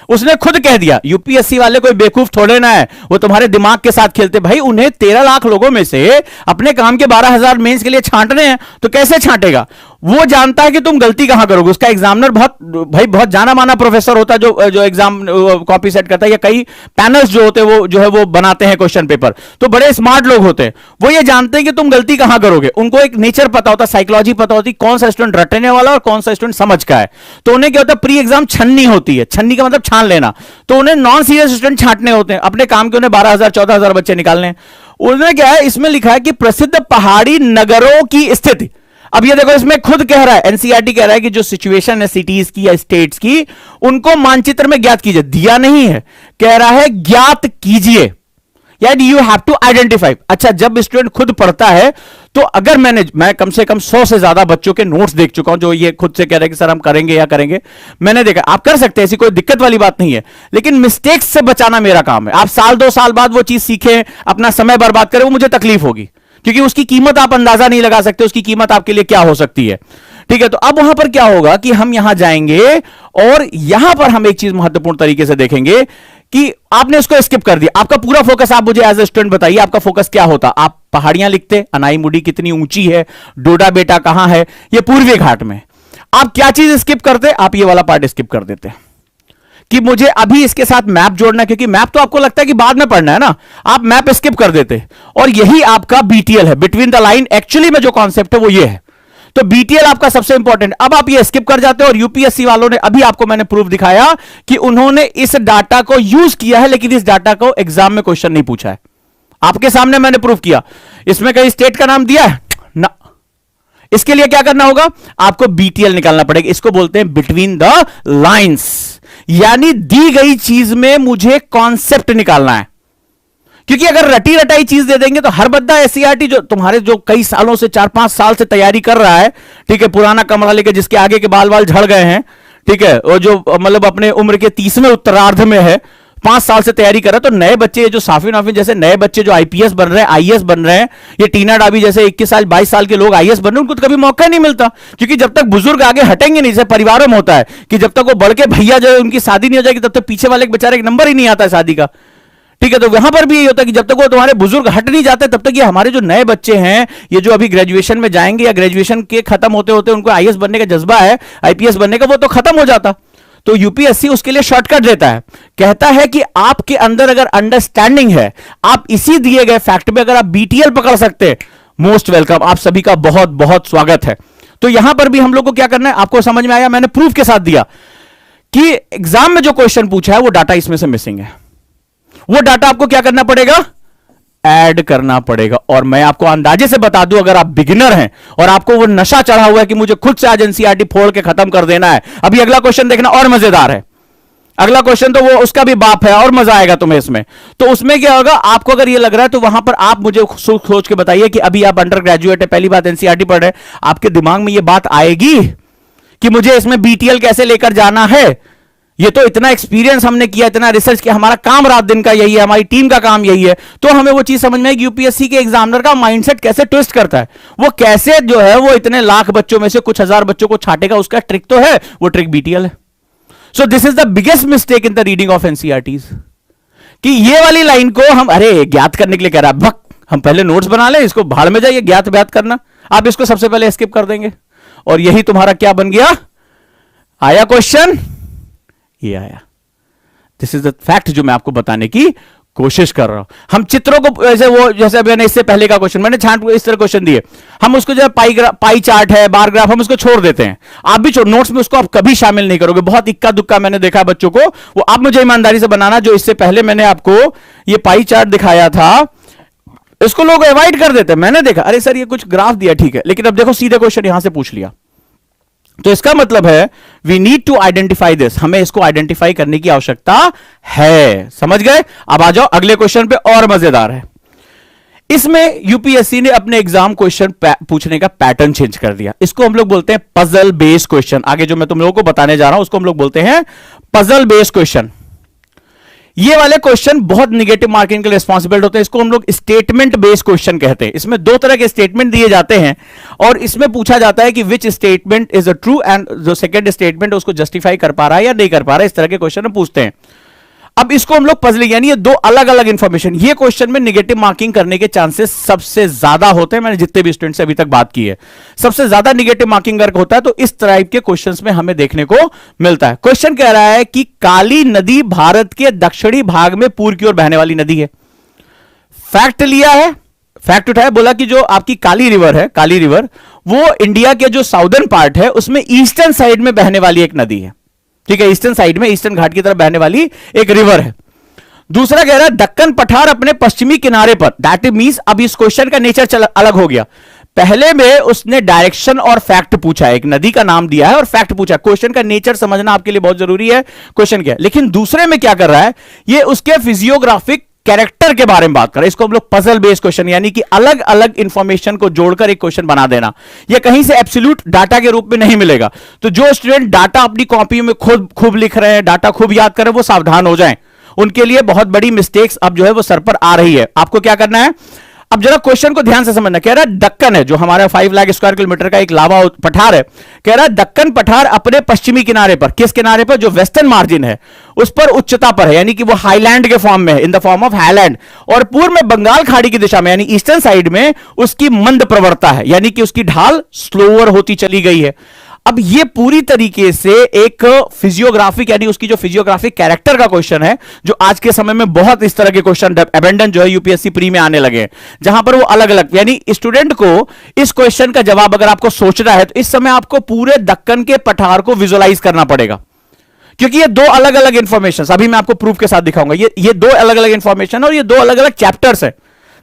उसने खुद कह दिया, यूपीएससी वाले कोई बेवकूफ थोड़े ना है, वो तुम्हारे दिमाग के साथ खेलते भाई, उन्हें 13 लाख लोगों में से अपने काम के 12,000 मेंस के लिए छांटने हैं, तो कैसे छांटेगा, वो जानता है कि तुम गलती कहां करोगे। उसका एग्जामिनर बहुत जाना माना प्रोफेसर होता है जो एग्जाम कॉपी सेट करता है, या कई पैनल्स जो होते हैं वो जो है वो बनाते हैं क्वेश्चन पेपर, तो बड़े स्मार्ट लोग होते हैं, वो ये जानते हैं कि तुम गलती कहां करोगे, उनको एक नेचर पता होता है, साइकोलॉजी पता होती है, कौन सा स्टूडेंट रटने वाला और कौन सा स्टूडेंट समझ का है। तो उन्हें क्या होता है, प्री एग्जाम छन्नी होती है, छन्नी का मतलब छान लेना, तो उन्हें नॉन सीरियस स्टूडेंट छांटने होते हैं, अपने काम के उन्हें 12,000 14,000 बच्चे निकालने। उन्हें क्या है, इसमें लिखा है कि प्रसिद्ध पहाड़ी नगरों की स्थिति। अब ये देखो, इसमें खुद कह रहा है, एनसीईआरटी कह रहा है कि जो सिचुएशन है सिटीज की या स्टेट्स की, उनको मानचित्र में ज्ञात कीजिए, दिया नहीं है, कह रहा है ज्ञात कीजिए, यानी यू हैव टू आइडेंटिफाई। अच्छा, जब स्टूडेंट खुद पढ़ता है तो अगर मैं कम से कम 100 से ज्यादा बच्चों के नोट्स देख चुका हूं जो ये खुद से कह रहे हैं कि सर हम करेंगे या करेंगे, मैंने देखा, आप कर सकते हैं, ऐसी कोई दिक्कत वाली बात नहीं है, लेकिन मिस्टेक्स से बचाना मेरा काम है। आप साल 2 साल बाद वो चीज सीखें, अपना समय बर्बाद करें, वो मुझे तकलीफ होगी, क्योंकि उसकी कीमत आप अंदाजा नहीं लगा सकते, उसकी कीमत आपके लिए क्या हो सकती है, ठीक है। तो अब वहां पर क्या होगा कि हम यहां जाएंगे और यहां पर हम एक चीज महत्वपूर्ण तरीके से देखेंगे कि आपने उसको स्किप कर दिया, आपका पूरा फोकस, आप मुझे एज ए स्टूडेंट बताइए आपका फोकस क्या होता, आप पहाड़ियां लिखते, अनाईमुड़ी कितनी ऊंची है, डोडा बेटा कहां है, ये पूर्वी घाट में, आप क्या चीज स्किप करते, आप ये वाला पार्ट स्किप कर देते कि मुझे अभी इसके साथ मैप जोड़ना है, क्योंकि मैप तो आपको लगता है कि बाद में पढ़ना है ना, आप मैप स्किप कर देते, और यही आपका बीटीएल है, बिटवीन द लाइन, एक्चुअली में जो कॉन्सेप्ट है वो ये है। तो बीटीएल आपका सबसे इंपॉर्टेंट, अब आप ये स्किप कर जाते हो, और यूपीएससी वालों ने, अभी आपको मैंने प्रूफ दिखाया कि उन्होंने इस डाटा को यूज किया है, लेकिन इस डाटा को एग्जाम में क्वेश्चन नहीं पूछा है, आपके सामने मैंने प्रूफ किया। इसमें कहीं स्टेट का नाम दिया है ना, इसके लिए क्या करना होगा, आपको बीटीएल निकालना पड़ेगा, इसको बोलते हैं बिटवीन द लाइंस, यानी दी गई चीज में मुझे कॉन्सेप्ट निकालना है। क्योंकि अगर रटी रटाई चीज दे देंगे तो हर बद्दा एससीईआरटी जो तुम्हारे जो कई सालों से 4-5 साल से तैयारी कर रहा है, ठीक है, पुराना कमरा लेके, जिसके आगे के बाल झड़ गए हैं, ठीक है, और जो मतलब अपने उम्र के 30वें उत्तरार्ध में है, 5 साल से तैयारी कर रहा है। तो नए बच्चे, जो साफिन वाफिन जैसे नए बच्चे जो आईपीएस बन रहे हैं, आईएएस बन रहे हैं, ये टीना डाबी जैसे 21 साल 22 साल के लोग आईएएस बन रहे हैं, उनको तो कभी मौका नहीं मिलता, क्योंकि जब तक बुजुर्ग आगे हटेंगे नहीं, जैसे परिवारों में होता है कि जब तक वो बढ़ के भैया जो है उनकी शादी नहीं हो जाएगी, तब तक पीछे वाले बेचारे एक नंबर ही नहीं आता है शादी का। ठीक है, तो वहां पर भी यही होता है कि जब तक वो तुम्हारे बुजुर्ग हट नहीं जाते, तब तक ये हमारे जो नए बच्चे हैं, ये जो अभी ग्रेजुएशन में जाएंगे या ग्रेजुएशन के खत्म होते होते उनको आईएएस बनने का जज्बा है, आईपीएस बनने का, वो तो खत्म हो जाता। तो यूपीएससी उसके लिए शॉर्टकट देता है, कहता है कि आपके अंदर अगर अंडरस्टैंडिंग है, आप इसी दिए गए फैक्ट में अगर आप बीटीएल पकड़ सकते, मोस्ट वेलकम, आप सभी का बहुत बहुत स्वागत है। तो यहां पर भी हम लोग को क्या करना है, आपको समझ में आया, मैंने प्रूफ के साथ दिया कि एग्जाम में जो क्वेश्चन पूछा है वो डाटा इसमें से मिसिंग है, वो डाटा आपको क्या करना पड़ेगा, ऐड करना पड़ेगा। और मैं आपको अंदाजे से बता दूं, अगर आप बिगिनर हैं और आपको वो नशा चढ़ा हुआ है कि मुझे खुद से आज एनसीईआरटी फोड़ के खत्म कर देना है, अभी अगला क्वेश्चन देखना और मजेदार है, अगला क्वेश्चन तो वो उसका भी बाप है और मजा आएगा तुम्हें इसमें। तो उसमें क्या होगा, आपको अगर ये लग रहा है तो वहां पर आप मुझे सोच के बताइए कि अभी आप अंडर ग्रेजुएट है, पहली बात एनसीईआरटी पढ़ रहे हैं, आपके दिमाग में ये बात आएगी कि मुझे इसमें बीटीएल कैसे लेकर जाना है। ये तो इतना एक्सपीरियंस हमने किया, इतना रिसर्च किया, हमारा काम रात दिन का यही है, हमारी टीम का काम यही है, तो हमें वो चीज समझ में आएगी यूपीएससी के एग्जामिनर का माइंडसेट कैसे ट्विस्ट करता है, वो कैसे जो है वो इतने लाख बच्चों में से कुछ हजार बच्चों को छाटेगा, उसका ट्रिक तो है, वो ट्रिक बीटीएल है। So this is the biggest mistake in the reading of NCERTs, कि ये वाली लाइन को हम अरे ज्ञात करने के लिए कह रहा है, भक हम पहले नोट्स बना ले, इसको भाड़ में जाइए ज्ञात व्यात करना, आप इसको सबसे पहले स्किप कर देंगे और यही तुम्हारा क्या बन गया, आया क्वेश्चन, ये आया। दिस इज द फैक्ट जो मैं आपको बताने की कोशिश कर रहा हूं। हम चित्रों को जैसे मैंने इससे पहले का क्वेश्चन मैंने छांट इस तरह क्वेश्चन दिए, हम उसको जो पाई चार्ट है, बार ग्राफ, हम उसको छोड़ देते हैं। आप भी नोट्स में उसको आप कभी शामिल नहीं करोगे, बहुत इक्का दुक्का मैंने देखा बच्चों को, वो आप मुझे ईमानदारी से बनाना, जो इससे पहले मैंने आपको ये पाई चार्ट दिखाया था, इसको लोग अवॉइड कर देते हैं। मैंने देखा अरे सर ये कुछ ग्राफ दिया, ठीक है, लेकिन अब देखो सीधे क्वेश्चन यहां से पूछ लिया, तो इसका मतलब है we need to identify this, हमें इसको आइडेंटिफाई करने की आवश्यकता है। समझ गए? अब आ जाओ अगले क्वेश्चन पे, और मजेदार है। इसमें यूपीएससी ने अपने एग्जाम क्वेश्चन पूछने का पैटर्न चेंज कर दिया। इसको हम लोग बोलते हैं पजल बेस्ड क्वेश्चन। आगे जो मैं तुम लोगों को बताने जा रहा हूं उसको हम लोग बोलते हैं पजल बेस्ड क्वेश्चन। ये वाले क्वेश्चन बहुत निगेटिव मार्किंग के लिए रिस्पॉन्सिबल होते हैं। इसको हम लोग स्टेटमेंट बेस्ड क्वेश्चन कहते हैं। इसमें दो तरह के स्टेटमेंट दिए जाते हैं और इसमें पूछा जाता है कि which statement is a true, and जो सेकंड स्टेटमेंट उसको जस्टिफाई कर पा रहा है या नहीं कर पा रहा है, इस तरह के क्वेश्चन हम पूछते हैं। अब इसको हम लोग पजलिंग, यानी ये दो अलग अलग इंफॉर्मेशन, ये क्वेश्चन में निगेटिव मार्किंग करने के चांसेस सबसे ज्यादा होते हैं। मैंने जितने भी स्टूडेंट से अभी तक बात की है, सबसे ज्यादा निगेटिव मार्किंग वर्क होता है, तो इस टाइप के क्वेश्चंस में हमें देखने को मिलता है। क्वेश्चन कह रहा है कि काली नदी भारत के दक्षिणी भाग में पूर्व की ओर बहने वाली नदी है। फैक्ट लिया है, फैक्ट उठाया, बोला कि जो आपकी काली रिवर है, काली रिवर वो इंडिया के जो साउदर्न पार्ट है उसमें ईस्टर्न साइड में बहने वाली एक नदी है। ठीक है, ईस्टर्न साइड में, ईस्टर्न घाट की तरफ बहने वाली एक रिवर है। दूसरा कह रहा है दक्कन पठार अपने पश्चिमी किनारे पर, दैट मींस अब इस क्वेश्चन का नेचर अलग हो गया। पहले में उसने डायरेक्शन और फैक्ट पूछा है, एक नदी का नाम दिया है और फैक्ट पूछा। क्वेश्चन का नेचर समझना आपके लिए बहुत जरूरी है, क्वेश्चन क्या है। लेकिन दूसरे में क्या कर रहा है, ये उसके फिजियोग्राफिक कैरेक्टर के बारे में बात कर रहे हैं। इसको हम लोग पजल बेस्ड क्वेश्चन, यानी कि अलग अलग इंफॉर्मेशन को जोड़कर एक क्वेश्चन बना देना। ये कहीं से एब्सोल्यूट डाटा के रूप में नहीं मिलेगा। तो जो स्टूडेंट डाटा अपनी कॉपी में खुद खूब लिख रहे हैं, डाटा खूब याद कर रहे हैं, वो सावधान हो जाएं। उनके लिए बहुत बड़ी मिस्टेक्स अब जो है वो सर पर आ रही है। आपको क्या करना है, अब जरा क्वेश्चन को ध्यान से समझना। कह रहा है दक्कन है जो हमारा 5 लाख स्क्वायर किलोमीटर का एक लावा पठार है, कह रहा है दक्कन पठार अपने पश्चिमी किनारे पर, किस किनारे पर, जो वेस्टर्न मार्जिन है उस पर उच्चता पर है, यानी कि वो हाईलैंड के फॉर्म में है, in the form of highland, और पूर्व में बंगाल खाड़ी की दिशा में यानी ईस्टर्न साइड में उसकी मंद प्रवणता है, यानी कि उसकी ढाल स्लोअर होती चली गई है। अब ये पूरी तरीके से एक फिजियोग्राफिक, यानी उसकी जो फिजियोग्राफिक कैरेक्टर का क्वेश्चन है, जो आज के समय में बहुत इस तरह के क्वेश्चन अबेंडन जो है यूपीएससी प्री में आने लगे हैं, जहां पर वो अलग अलग, यानी स्टूडेंट को इस क्वेश्चन का जवाब अगर आपको सोचना है तो इस समय आपको पूरे दक्कन के पठार को विजुअलाइज करना पड़ेगा, क्योंकि ये दो अलग अलग इंफॉर्मेशन, अभी मैं आपको प्रूफ के साथ दिखाऊंगा। ये दो अलग अलग इंफॉर्मेशन और ये दो अलग अलग चैप्टर्स है।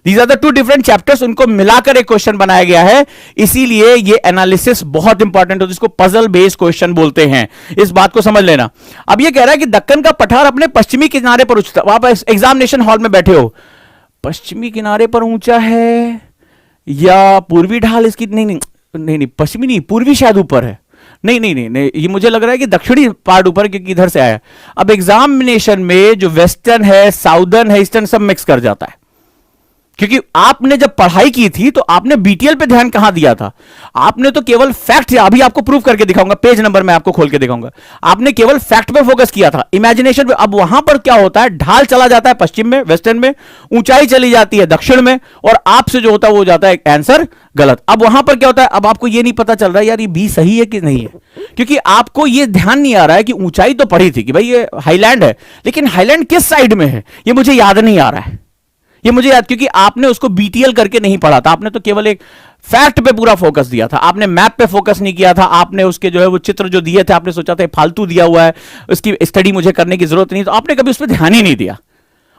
These are the two different chapters, उनको मिलाकर एक क्वेश्चन बनाया गया है, इसीलिए ये एनालिसिस बहुत इंपॉर्टेंट होता है, इसको पजल बेस्ड क्वेश्चन बोलते हैं। इस बात को समझ लेना। अब ये कह रहा है कि दक्कन का पठार अपने पश्चिमी किनारे पर ऊंचा, आप एग्जामिनेशन हॉल में बैठे हो, पश्चिमी किनारे पर ऊंचा है या पूर्वी ढाल इसकी, नहीं नहीं नहीं नहीं, पश्चिमी नहीं, पूर्वी शायद ऊपर है, नहीं नहीं नहीं नहीं, ये मुझे लग रहा है कि दक्षिणी पार्ट ऊपर, क्योंकि इधर से आया। अब एग्जामिनेशन में जो वेस्टर्न है, साउदर्न है, ईस्टर्न सब मिक्स कर जाता है, क्योंकि आपने जब पढ़ाई की थी तो आपने बीटीएल पे ध्यान कहां दिया था? आपने तो केवल फैक्ट, अभी आपको प्रूफ करके दिखाऊंगा, पेज नंबर मैं आपको खोल के दिखाऊंगा, आपने केवल फैक्ट पे फोकस किया था, इमेजिनेशन पे। अब वहां पर क्या होता है, ढाल चला जाता है पश्चिम में, वेस्टर्न में, ऊंचाई चली जाती है दक्षिण में, और आपसे जो होता है वो जाता है आंसर गलत। अब वहां पर क्या होता है, अब आपको ये नहीं पता चल रहा है यार ये बी सही है कि नहीं है, क्योंकि आपको ये ध्यान नहीं आ रहा है कि ऊंचाई तो पढ़ी थी कि भाई ये हाईलैंड है, लेकिन हाईलैंड किस साइड में है ये मुझे याद नहीं आ रहा है। ये मुझे याद, क्योंकि आपने उसको बीटीएल करके नहीं पढ़ा था, आपने तो केवल एक फैक्ट पे पूरा फोकस दिया था, आपने मैप पे फोकस नहीं किया था, आपने उसके जो है वो चित्र जो दिए थे आपने सोचा था फालतू दिया हुआ है, उसकी स्टडी मुझे करने की जरूरत नहीं, तो आपने कभी उस पर ध्यान ही नहीं दिया।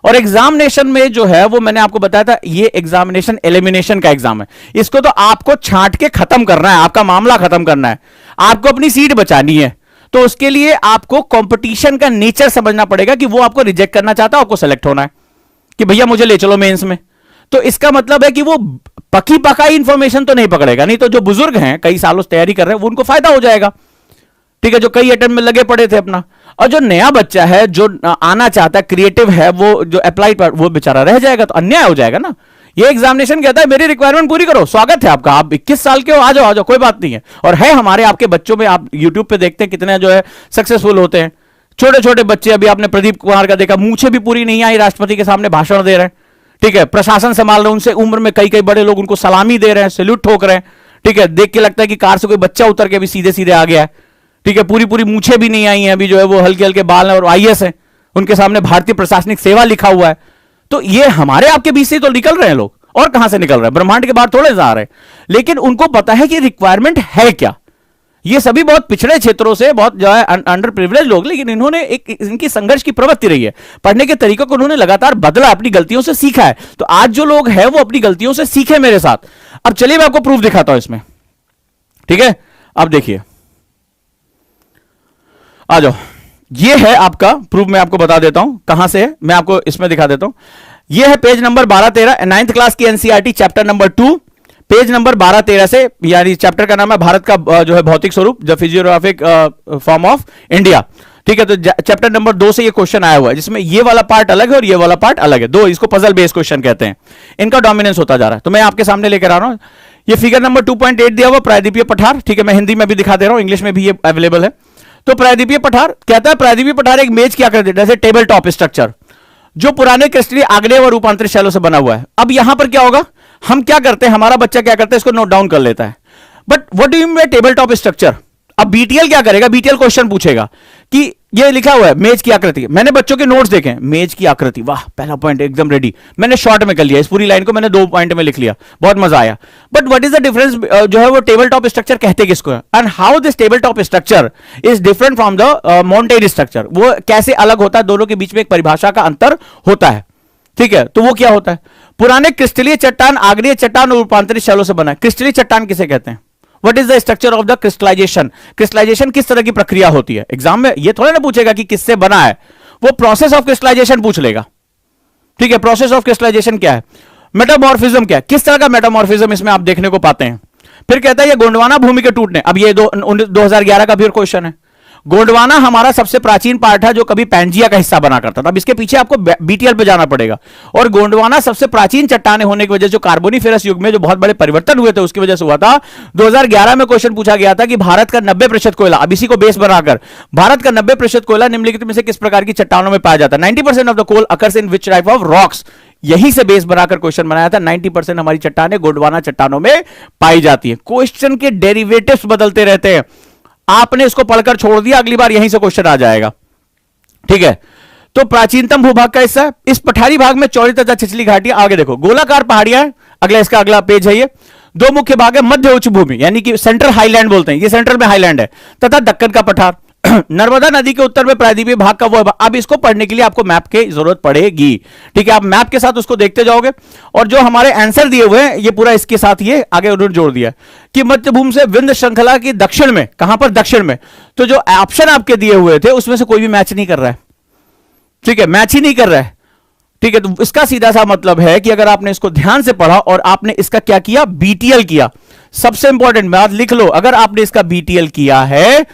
और एग्जामिनेशन में जो है वो मैंने आपको बताया था, ये एग्जामिनेशन एलिमिनेशन का एग्जाम है, इसको तो आपको छांट के खत्म करना है, आपका मामला खत्म करना है, आपको अपनी सीट बचानी है। तो उसके लिए आपको कंपटीशन का नेचर समझना पड़ेगा कि वो आपको रिजेक्ट करना चाहता है, आपको सेलेक्ट होना है कि भैया मुझे ले चलो मेंस में। तो इसका मतलब है कि वो पकी पकाई इंफॉर्मेशन तो नहीं पकड़ेगा, नहीं तो जो बुजुर्ग हैं कई सालों से तैयारी कर रहे हैं वो उनको फायदा हो जाएगा, ठीक है, जो कई अटेम्प्ट में लगे पड़े थे अपना। और जो नया बच्चा है जो आना चाहता है, क्रिएटिव है, वो जो अप्लाइड वो बेचारा रह जाएगा, तो अन्याय हो जाएगा ना। ये एग्जामिनेशन कहता है मेरी रिक्वायरमेंट पूरी करो, स्वागत है आपका, आप 21 साल के हो, आ जाओ कोई बात नहीं है। और है हमारे आपके बच्चों में, आप यूट्यूब पे देखते हैं कितने जो है सक्सेसफुल होते हैं, छोटे छोटे बच्चे। अभी आपने प्रदीप कुमार का देखा, मूछें भी पूरी नहीं आई, राष्ट्रपति के सामने भाषण दे रहे हैं, ठीक है, प्रशासन संभाल रहे हैं, उनसे उम्र में कई कई बड़े लोग उनको सलामी दे रहे हैं, सैल्यूट ठोक रहे हैं, ठीक है, देख के लगता है कि कार से कोई बच्चा उतर के भी सीधे सीधे आ गया है, ठीक है, पूरी पूरी मूछें भी नहीं आई हैं, अभी जो है वो हल्के हल्के बाल हैं, और आईएएस है, उनके सामने भारतीय प्रशासनिक सेवा लिखा हुआ है। तो ये हमारे आपके बीच से तो निकल रहे हैं लोग, और कहां से निकल रहे हैं, ब्रह्मांड के बाहर थोड़े जा रहे हैं, लेकिन उनको पता है कि रिक्वायरमेंट है क्या। ये सभी बहुत पिछड़े क्षेत्रों से, बहुत जो है अंडर प्रिविलेज लोग, लेकिन इन्होंने इनकी संघर्ष की प्रवृत्ति रही है, पढ़ने के तरीकों को उन्होंने लगातार बदला, अपनी गलतियों से सीखा है। तो आज जो लोग हैं वो अपनी गलतियों से सीखे मेरे साथ। अब चलिए मैं आपको प्रूफ दिखाता हूं इसमें, ठीक है। अब देखिए, आ जाओ, ये है आपका प्रूफ, मैं आपको बता देता हूं कहां से है, मैं आपको इसमें दिखा देता हूं। ये है पेज नंबर 12-13, 9th क्लास की NCERT chapter number 2, page number 12-13 से, यानी चैप्टर का नाम है भारत का जो है भौतिक स्वरूप, the physiographic form of India, ठीक है। तो चैप्टर नंबर 2 से ये क्वेश्चन आया हुआ है, जिसमें ये वाला पार्ट अलग है और ये वाला पार्ट अलग है, दो, इसको पजल बेस्ड क्वेश्चन कहते हैं, इनका डोमिनेंस होता जा रहा है। तो मैं आपके सामने लेकर आ रहा हूं, ये फिगर नंबर 2.8 दिया हुआ, प्रायद्वीपीय पठार, ठीक है, मैं हिंदी में भी दिखा दे रहा हूं, इंग्लिश में भी ये अवेलेबल है। तो प्रायद्वीपीय पठार कहता है, प्रायद्वीपीय पठार एक मेज क्या करते हैं, जैसे टेबल टॉप स्ट्रक्चर, जो पुराने क्रिस्टलीय आग्नेय व रूपांतरित शैलों से बना हुआ है। अब यहां पर क्या होगा, हम क्या करते हैं, हमारा बच्चा क्या करता है, इसको नोट डाउन कर लेता है, but what do you mean by table top structure. अब बीटीएल क्या करेगा, बीटीएल क्वेश्चन पूछेगा कि ये लिखा हुआ है मेज की आकृति, मैंने बच्चों के नोट्स देखे, मेज की आकृति, वाह पहला पॉइंट एकदम रेडी, मैंने शॉर्ट में कर लिया, इस पूरी लाइन को मैंने 2 पॉइंट में लिख लिया, बहुत मजा आया। But what is the difference, जो है वो टेबल टॉप स्ट्रक्चर कहते किसको है, and how this table top structure is different from the mountain structure, वो कैसे अलग होता है, दोनों के बीच में एक परिभाषा का अंतर होता है, ठीक है। तो वो क्या होता है, पुराने क्रिस्टलीय चट्टान आग्नेय चट्टान और रूपांतरित शैलों से बना है। क्रिस्टलीय चट्टान किसे कहते हैं, what is the structure of the crystallization, crystallization किस तरह की प्रक्रिया होती है। एग्जाम में ये थोड़ा ना पूछेगा कि किससे बना है, वो प्रोसेस ऑफ क्रिस्टलाइजेशन पूछ लेगा, ठीक है। प्रोसेस ऑफ क्रिस्टलाइजेशन क्या है, मेटामॉर्फिज्म क्या है, किस तरह का मेटामॉर्फिज्म इसमें आप देखने को पाते हैं। फिर कहता है ये गोंडवाना भूमि के टूटने, अब ये 2011 का भी क्वेश्चन है। गोंडवाना हमारा सबसे प्राचीन पार्ट है जो कभी पैंजिया का हिस्सा बना करता था, अब इसके पीछे आपको बीटीएल पे जाना पड़ेगा। और गोंडवाना सबसे प्राचीन चट्टाने होने की वजह से जो कार्बोनिफेरस युग में जो बहुत बड़े परिवर्तन हुए थे उसकी वजह से हुआ था। 2011 में क्वेश्चन पूछा गया था कि भारत का 90% कोयला, अब इसी को बेस बनाकर, भारत का 90% कोयला निम्नलिखित में से किस प्रकार की चट्टानों में पाया जाता है। 90% of the coal occurs in which type of rocks, यही से बेस बनाकर क्वेश्चन बनाया था। 90% हमारी चट्टानें गोंडवाना चट्टानों में पाई जाती है। क्वेश्चन के डेरिवेटिव्स बदलते रहते हैं, आपने इसको पढ़कर छोड़ दिया, अगली बार यहीं से क्वेश्चन आ जाएगा, ठीक है। तो प्राचीनतम भूभाग का हिस्सा, इस पठारी भाग में चौड़ी तथा छिछली घाटियां, आगे देखो गोलाकार पहाड़ियां हैं, अगला इसका अगला पेज है ये। दो मुख्य भाग है, मध्य उच्च भूमि यानी कि सेंट्रल हाईलैंड बोलते हैं, ये सेंट्रल में हाईलैंड है, तथा दक्कन का पठार। नर्मदा नदी के उत्तर में प्रायद्वीपीय भाग का वो। अब इसको पढ़ने के लिए आपको मैप की जरूरत पड़ेगी, ठीक है। आप मैप के साथ उसको देखते जाओगे, और जो हमारे आंसर दिए हुए हैं ये पूरा इसके साथ ये आगे उन्होंने जोड़ दिया कि मध्य भूमि से विंध्य श्रृंखला की दक्षिण में, कहां पर, दक्षिण में। तो जो ऑप्शन आपके दिए हुए थे उसमें से कोई भी मैच नहीं कर रहा है, ठीक है, मैच ही नहीं कर रहा है, ठीक है। तो इसका सीधा सा मतलब है कि अगर आपने इसको ध्यान से पढ़ा और आपने इसका क्या किया, बीटीएल किया, सबसे इंपॉर्टेंट बात लिख लो, अगर आपने इसका बीटीएल किया है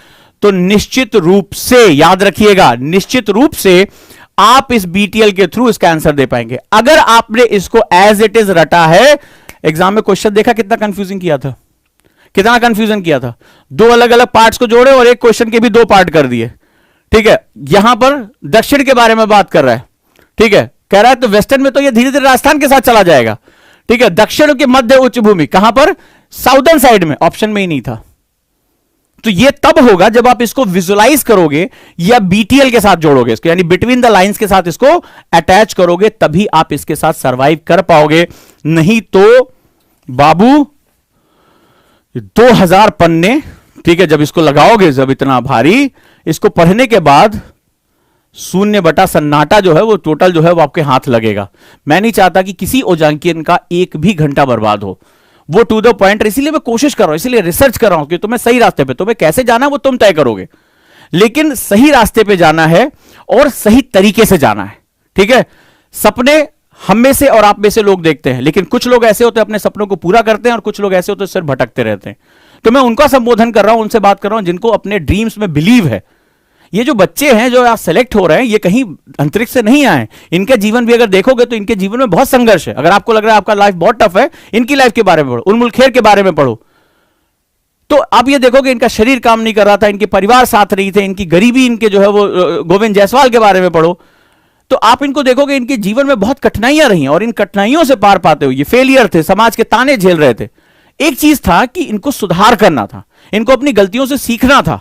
तो निश्चित रूप से याद रखिएगा, निश्चित रूप से आप इस बीटीएल के थ्रू इसका आंसर दे पाएंगे। अगर आपने इसको एज इट इज रटा है, एग्जाम में क्वेश्चन देखा कितना कंफ्यूजिंग किया था, कितना कंफ्यूजन किया था, दो अलग अलग पार्ट्स को जोड़े और एक क्वेश्चन के भी दो पार्ट कर दिए। ठीक है, यहां पर दक्षिण के बारे में बात कर रहा है, ठीक है, कह रहा है तो वेस्टर्न में तो ये धीरे धीरे राजस्थान के साथ चला जाएगा। ठीक है, दक्षिण के मध्य उच्च भूमि कहां पर, साउदर्न साइड में, ऑप्शन में ही नहीं था। तो ये तब होगा जब आप इसको विजुलाइज करोगे या बीटीएल के साथ जोड़ोगे इसको, यानी बिटवीन द लाइंस के साथ इसको अटैच करोगे, तभी आप इसके साथ सरवाइव कर पाओगे। नहीं तो बाबू 2000 पन्ने, ठीक है, जब इसको लगाओगे, जब इतना भारी, इसको पढ़ने के बाद शून्य बटा सन्नाटा जो है वो टोटल जो है वो आपके हाथ लगेगा। मैं नहीं चाहता कि किसी ओजांकियन का एक भी घंटा बर्बाद हो, वो टू द पॉइंट। इसीलिए मैं कोशिश कर रहा हूं, इसीलिए रिसर्च कर रहा हूं कि तुम्हें सही रास्ते पे, तुम्हें कैसे जाना है वो तुम तय करोगे, लेकिन सही रास्ते पे जाना है और सही तरीके से जाना है। ठीक है, सपने हम में से और आप में से लोग देखते हैं, लेकिन कुछ लोग ऐसे होते हैं अपने सपनों को पूरा करते हैं और कुछ लोग ऐसे होते हैं सिर्फ भटकते रहते हैं। तो मैं उनका संबोधन कर रहा हूं, उनसे बात कर रहा हूं जिनको अपने ड्रीम्स में बिलीव है। ये जो बच्चे हैं जो आप सेलेक्ट हो रहे हैं, ये कहीं अंतरिक्ष से नहीं आए, इनके जीवन भी अगर देखोगे तो इनके जीवन में बहुत संघर्ष है। अगर आपको लग रहा है आपका लाइफ बहुत टफ है, इनकी लाइफ के बारे में पढ़ो, उन्मुल खेर के बारे में पढ़ो, तो आप ये देखोगे इनका शरीर काम नहीं कर रहा था, इनके परिवार साथ नहीं थे, इनकी गरीबी, इनके जो है वो गोविंद जायसवाल के बारे में पढ़ो, तो आप इनको देखोगे इनके जीवन में बहुत कठिनाइयां रही और इन कठिनाइयों से पार पाते हुए ये फेलियर थे, समाज के ताने झेल रहे थे। एक चीज था कि इनको सुधार करना था, इनको अपनी गलतियों से सीखना था।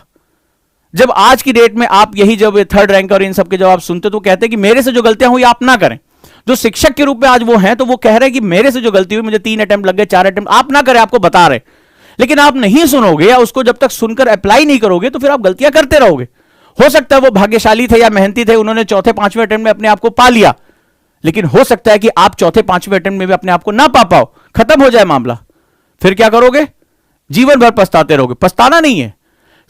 जब आज की डेट में आप यही जब थर्ड रैंक और इन सब के जब आप सुनते तो कहते हैं कि मेरे से जो गलतियां हुई आप ना करें। जो शिक्षक के रूप में आज वो हैं तो वो कह रहे हैं कि मेरे से जो गलती हुई, मुझे 3 अटेम्प्ट लग गए, 4 अटेम्प्ट, आप ना करें, आपको बता रहे। लेकिन आप नहीं सुनोगे या उसको जब तक सुनकर अप्लाई नहीं करोगे तो फिर आप गलतियां करते रहोगे। हो सकता है वो भाग्यशाली थे या मेहनती थे, उन्होंने चौथे पांचवें अटेम्प्ट में अपने आप को पा लिया, लेकिन हो सकता है कि आप चौथे पांचवें अटेम्प्ट में भी अपने आप को ना पा पाओ, खत्म हो जाए मामला, फिर क्या करोगे, जीवन भर पछताते रहोगे। पछताना नहीं है,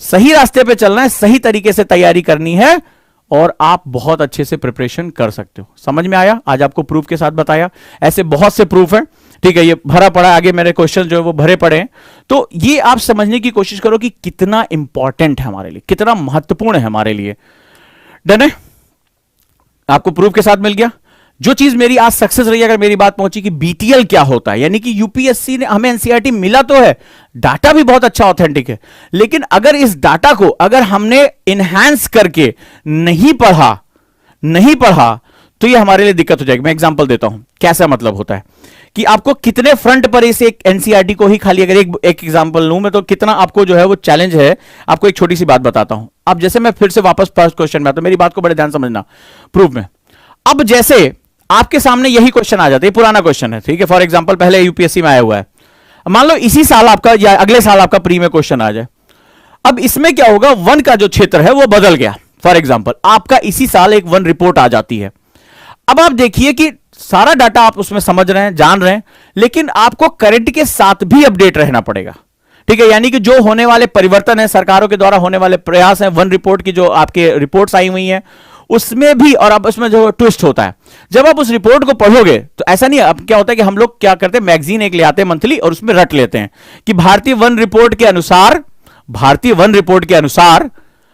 सही रास्ते पे चलना है, सही तरीके से तैयारी करनी है और आप बहुत अच्छे से प्रिपरेशन कर सकते हो। समझ में आया? आज आपको प्रूफ के साथ बताया, ऐसे बहुत से प्रूफ हैं। ठीक है, ये भरा पड़ा, आगे मेरे क्वेश्चन जो है वो भरे पड़े हैं, तो ये आप समझने की कोशिश करो कि कितना इंपॉर्टेंट है हमारे लिए, कितना महत्वपूर्ण है हमारे लिए। डन है? आपको प्रूफ के साथ मिल गया। जो चीज मेरी आज सक्सेस रही, अगर मेरी बात पहुंची कि बीटीएल क्या होता है, यानी कि यूपीएससी ने हमें एनसीईआरटी मिला तो है, डाटा भी बहुत अच्छा ऑथेंटिक है, लेकिन अगर इस डाटा को अगर हमने इनहैंस करके नहीं पढ़ा तो ये हमारे लिए दिक्कत हो जाएगी। मैं एग्जांपल देता हूं, कैसा मतलब होता है कि आपको कितने फ्रंट पर इस एक एनसीईआरटी को ही खाली अगर एक एग्जांपल लूं मैं, तो कितना आपको जो है वो चैलेंज है। आपको एक छोटी सी बात बताता हूं। अब जैसे मैं फिर से वापस फर्स्ट क्वेश्चन में आता हूं, मेरी बात को बड़े ध्यान समझना प्रूफ में। अब जैसे आपके सामने यही क्वेश्चन आ जाता है, पुराना क्वेश्चन है, ठीक है, फॉर एग्जांपल पहले यूपीएससी में आया हुआ है, मान लो इसी साल आपका या अगले साल आपका प्री में क्वेश्चन आ जाए। अब इसमें क्या होगा, वन का जो क्षेत्र है वो बदल गया। फॉर एग्जांपल आपका इसी साल एक वन रिपोर्ट आ जाती है। अब आप देखिए कि सारा डाटा आप उसमें समझ रहे हैं, जान रहे हैं, लेकिन आपको करंट के साथ भी अपडेट रहना पड़ेगा। ठीक है, यानी कि जो होने वाले परिवर्तन है, सरकारों के द्वारा होने वाले प्रयास हैं, वन रिपोर्ट की जो आपके रिपोर्ट्स आई हुई हैं उसमें भी, और अब उसमें जो ट्विस्ट होता है, जब आप उस रिपोर्ट को पढ़ोगे तो ऐसा नहीं है। अब क्या होता है कि हम लोग क्या करते हैं, मैगजीन एक ले आते हैं मंथली और उसमें रट लेते हैं कि भारतीय वन रिपोर्ट के अनुसार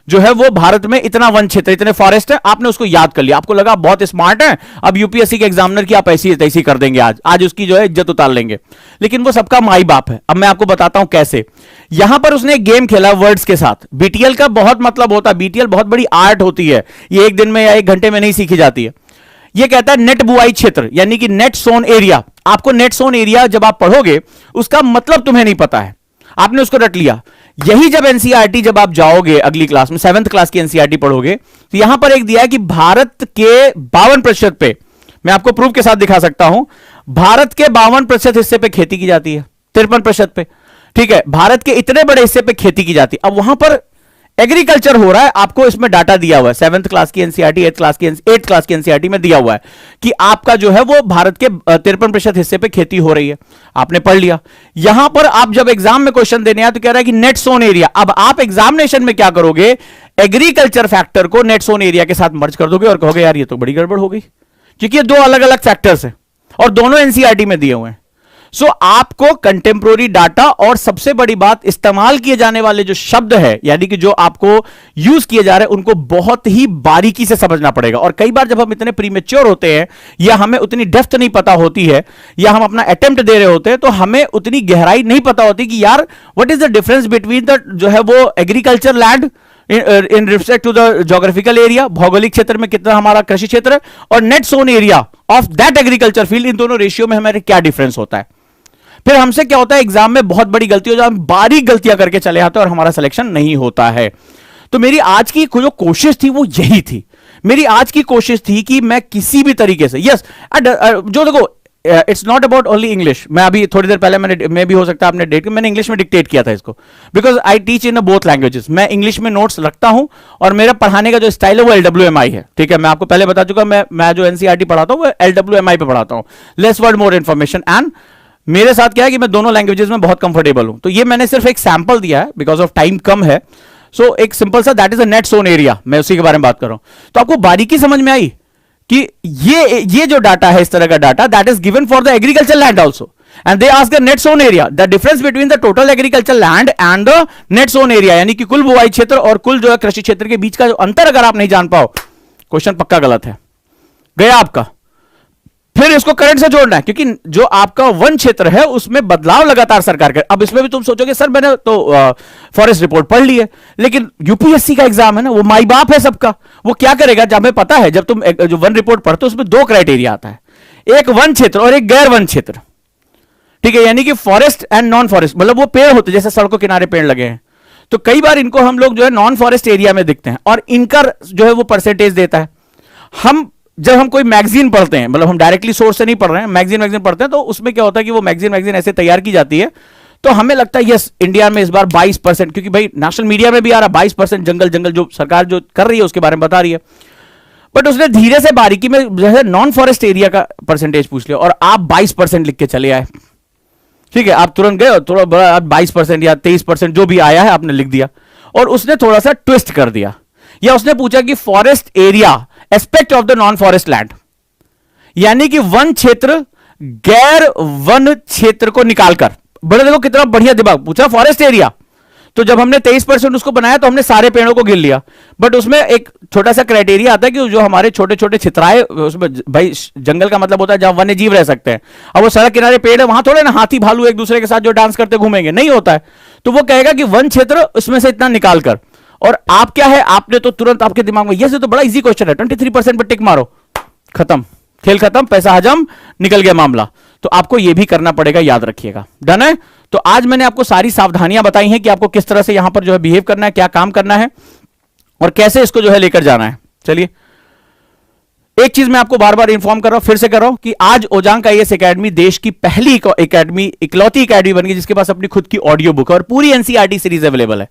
जो है वो भारत में इतना वन क्षेत्र, इतने फॉरेस्ट है, आपने उसको याद कर लिया, आपको लगा बहुत स्मार्ट है, अब यूपीएससी के एग्जामिनर की आप ऐसी तैसी कर देंगे, आज उसकी जो है इज्जत उतार लेंगे। लेकिन वो सबका माई बाप है। अब मैं आपको बताता हूं कैसे। यहां पर उसने एक गेम खेला वर्ड्स के साथ। बीटीएल का बहुत मतलब होता है, बीटीएल बहुत बड़ी आर्ट होती है, ये एक दिन में या 1 घंटे में नहीं सीखी जाती है। ये कहता है नेट बुआई क्षेत्र, यानी कि नेट सोन एरिया। आपको नेट सोन एरिया जब आप पढ़ोगे उसका मतलब तुम्हें नहीं पता है, आपने उसको रट लिया। यही जब एनसीईआरटी जब आप जाओगे अगली क्लास में, 7th क्लास की एनसीईआरटी पढ़ोगे, तो यहां पर एक दिया है कि भारत के 52% पे, मैं आपको प्रूफ के साथ दिखा सकता हूं, भारत के 52% हिस्से पे खेती की जाती है, 53% पे। ठीक है, भारत के इतने बड़े हिस्से पे खेती की जाती है। अब वहां पर एग्रीकल्चर हो रहा है, आपको इसमें डाटा दिया हुआ है, 7th क्लास की एनसीईआरटी, 8th क्लास की एनसीईआरटी में दिया हुआ है कि आपका जो है वो भारत के 53% हिस्से पे खेती हो रही है, आपने पढ़ लिया। यहां पर आप जब एग्जाम में क्वेश्चन देने आए तो कह रहा है कि नेट सोन एरिया। अब आप एग्जामिनेशन में क्या करोगे, एग्रीकल्चर फैक्टर को नेट सोन एरिया के साथ मर्ज कर दोगे और कहोगे यार ये तो बड़ी गड़बड़ हो गई, क्योंकि ये 2 अलग अलग फैक्टर्स हैं और दोनों एनसीईआरटी में दिए हुए हैं। सो आपको कंटेम्प्रोरी डाटा और सबसे बड़ी बात इस्तेमाल किए जाने वाले जो शब्द है, यानी कि जो आपको यूज किए जा रहे हैं, उनको बहुत ही बारीकी से समझना पड़ेगा। और कई बार जब हम इतने प्रीमेच्योर होते हैं या हमें उतनी डेप्थ नहीं पता होती है या हम अपना अटेम्प्ट दे रहे होते हैं, तो हमें उतनी गहराई नहीं पता होती कि यार what is the difference between the जो है वो agriculture land in respect to the geographical area, भौगोलिक क्षेत्र में कितना हमारा कृषि क्षेत्र है, और net sown area of that agriculture field, इन दोनों रेशियो में हमारे क्या डिफरेंस होता है। फिर हमसे क्या होता है, एग्जाम में बहुत बड़ी गलती हो जाए, हम बारीक गलतियां करके चले आते हैं और हमारा सिलेक्शन नहीं होता है। तो मेरी आज की जो कोशिश थी वो यही थी। मेरी आज की कोशिश थी कि मैं किसी भी तरीके से जो देखो, it's not about only English. मैं अभी थोड़ी देर पहले मैं भी हो सकता है आपने मैंने इंग्लिश में डिक्टेट किया था इसको, because I teach in both languages. मैं इंग्लिश में नोट्स रखता हूं और मेरा पढ़ाने का जो स्टाइल है वो LWMI है। ठीक है, मैं आपको पहले बता चुका, मैं जो NCERT पढ़ाता हूं वो LWMI पे पढ़ाता हूं, less word more information. And मेरे साथ क्या है कि मैं दोनों लैंग्वेजेस में बहुत कंफर्टेबल हूं। तो ये मैंने सिर्फ एक सैंपल दिया है, बिकॉज ऑफ टाइम कम है। सो एक सिंपल सा, that is a net sown area, मैं उसी के बारे में बात कर रहा हूं। तो आपको बारीकी समझ में आई कि ये जो डाटा है, इस तरह का data, that is given for the agriculture land also, and they ask the net sown area, the difference between the total agriculture land and the net sown area, यानी कि कुल बुआई क्षेत्र और कुल जो है कृषि क्षेत्र के बीच का जो अंतर अगर आप नहीं जान पाओ, क्वेश्चन पक्का गलत है, गया आपका। फिर इसको करंट से जोड़ना है, क्योंकि जो आपका वन क्षेत्र है उसमें बदलाव लगातार सरकार कर। अब इसमें भी तुम सोचोगे सर मैंने तो फॉरेस्ट रिपोर्ट पढ़ ली है, लेकिन यूपीएससी का एग्जाम है ना, वो माई बाप है सबका। वो क्या करेगा, जब हमें पता है, जब तुम जो वन रिपोर्ट पढ़ते हो उसमें दो क्राइटेरिया आता है, एक वन क्षेत्र और एक गैर वन क्षेत्र। ठीक है, यानी कि फॉरेस्ट एंड नॉन फॉरेस्ट, मतलब वो पेड़ होते जैसे सड़कों किनारे पेड़ लगे हैं, तो कई बार इनको हम लोग जो है नॉन फॉरेस्ट एरिया में दिखते हैं और इनका जो है वो परसेंटेज देता है। जब हम कोई मैगजीन पढ़ते हैं, मतलब हम डायरेक्टली सोर्स से नहीं पढ़ रहे हैं, मैगजीन पढ़ते हैं, तो उसमें क्या होता है कि वो मैगजीन ऐसे तैयार की जाती है, तो हमें लगता है यस इंडिया में इस बार 22%, क्योंकि भाई नेशनल मीडिया में भी आ रहा 22% जंगल जो सरकार जो कर रही है उसके बारे में बता रही है। बट उसने धीरे से बारीकी में जो है नॉन फॉरेस्ट एरिया का परसेंटेज पूछ लिया और आप 22% लिख के चले आए। ठीक है, आप तुरंत गए और थोड़ा बड़ा 22% या 23% जो भी आया है आपने लिख दिया, और उसने थोड़ा सा ट्विस्ट कर दिया, या उसने पूछा कि forest area aspect of the non forest land, यानी कि वन क्षेत्र गैर वन क्षेत्र को निकालकर। बड़े देखो कितना बढ़िया दिमाग, पूछा फॉरेस्ट एरिया, तो जब हमने 23% उसको बनाया तो हमने सारे पेड़ों को गिन लिया। बट उसमें एक छोटा सा क्राइटेरिया आता है कि जो हमारे छोटे छोटे छितराए, उसमें भाई जंगल का मतलब होता है जहां वन्य जीव रह सकते हैं। अब वो सड़क किनारे पेड़ है, वहां थोड़े ना हाथी भालू एक दूसरे के साथ जो डांस करते घूमेंगे, नहीं होता है। तो वो कहेगा कि वन क्षेत्र उसमें से इतना निकाल कर, और आप क्या है, आपने तो तुरंत आपके दिमाग में ये तो बड़ा इजी क्वेश्चन है, 23% पर टिक मारो, खत्म, खेल खत्म, पैसा हजम, निकल गया मामला। तो आपको यह भी करना पड़ेगा, याद रखिएगा। डन है? तो आज मैंने आपको सारी सावधानियां बताई हैं कि आपको किस तरह से यहां पर जो है बिहेव करना है, क्या काम करना है और कैसे इसको जो है लेकर जाना है। चलिए, एक चीज मैं आपको बार बार इंफॉर्म कर रहा हूं, फिर से कर रहा हूं कि आज ओजांग आईएएस एकेडमी देश की पहली इकलौती एकेडमी बन गई जिसके पास अपनी खुद की ऑडियो बुक है और पूरी एनसीईआरटी सीरीज अवेलेबल है।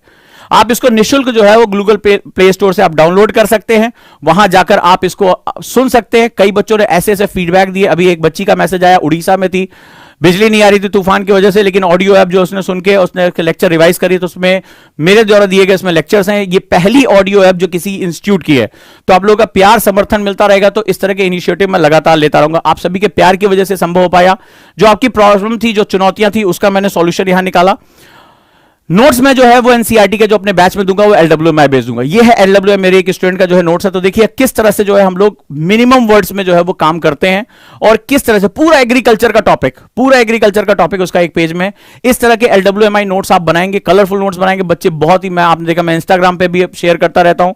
आप इसको निःशुल्क जो है वो गूगल प्ले स्टोर से आप डाउनलोड कर सकते हैं, वहां जाकर आप इसको सुन सकते हैं। कई बच्चों ने ऐसे ऐसे फीडबैक दिए, अभी एक बच्ची का मैसेज आया, उड़ीसा में थी, बिजली नहीं आ रही थी तूफान की वजह से, लेकिन ऑडियो ऐप जो उसने सुन के उसने लेक्चर रिवाइज करी, तो उसमें मेरे द्वारा दिए गए इसमें लेक्चर्स हैं। ये पहली ऑडियो ऐप जो किसी इंस्टीट्यूट की है, तो आप लोगों का प्यार समर्थन मिलता रहेगा, तो इस तरह के इनिशिएटिव मैं लगातार लेता रहूंगा। आप सभी के प्यार की वजह से संभव हो पाया। जो आपकी प्रॉब्लम थी, जो चुनौतियां थी, उसका मैंने सॉल्यूशन यहां निकाला। नोट्स में जो है वो एनसीईआरटी के जो अपने बैच में दूंगा वो LWMI भेज दूंगा। ये है LWMI, मेरे एक स्टूडेंट का जो है नोट्स है। तो देखिए किस तरह से जो है हम लोग मिनिमम वर्ड्स में जो है वो काम करते हैं और किस तरह से पूरा एग्रीकल्चर का टॉपिक उसका एक पेज में, इस तरह के LWMI नोट्स आप बनाएंगे, कलरफुल नोट्स बनाएंगे। बच्चे बहुत ही, मैं आपने देखा मैं इंस्टाग्राम पे भी शेयर करता रहता हूं।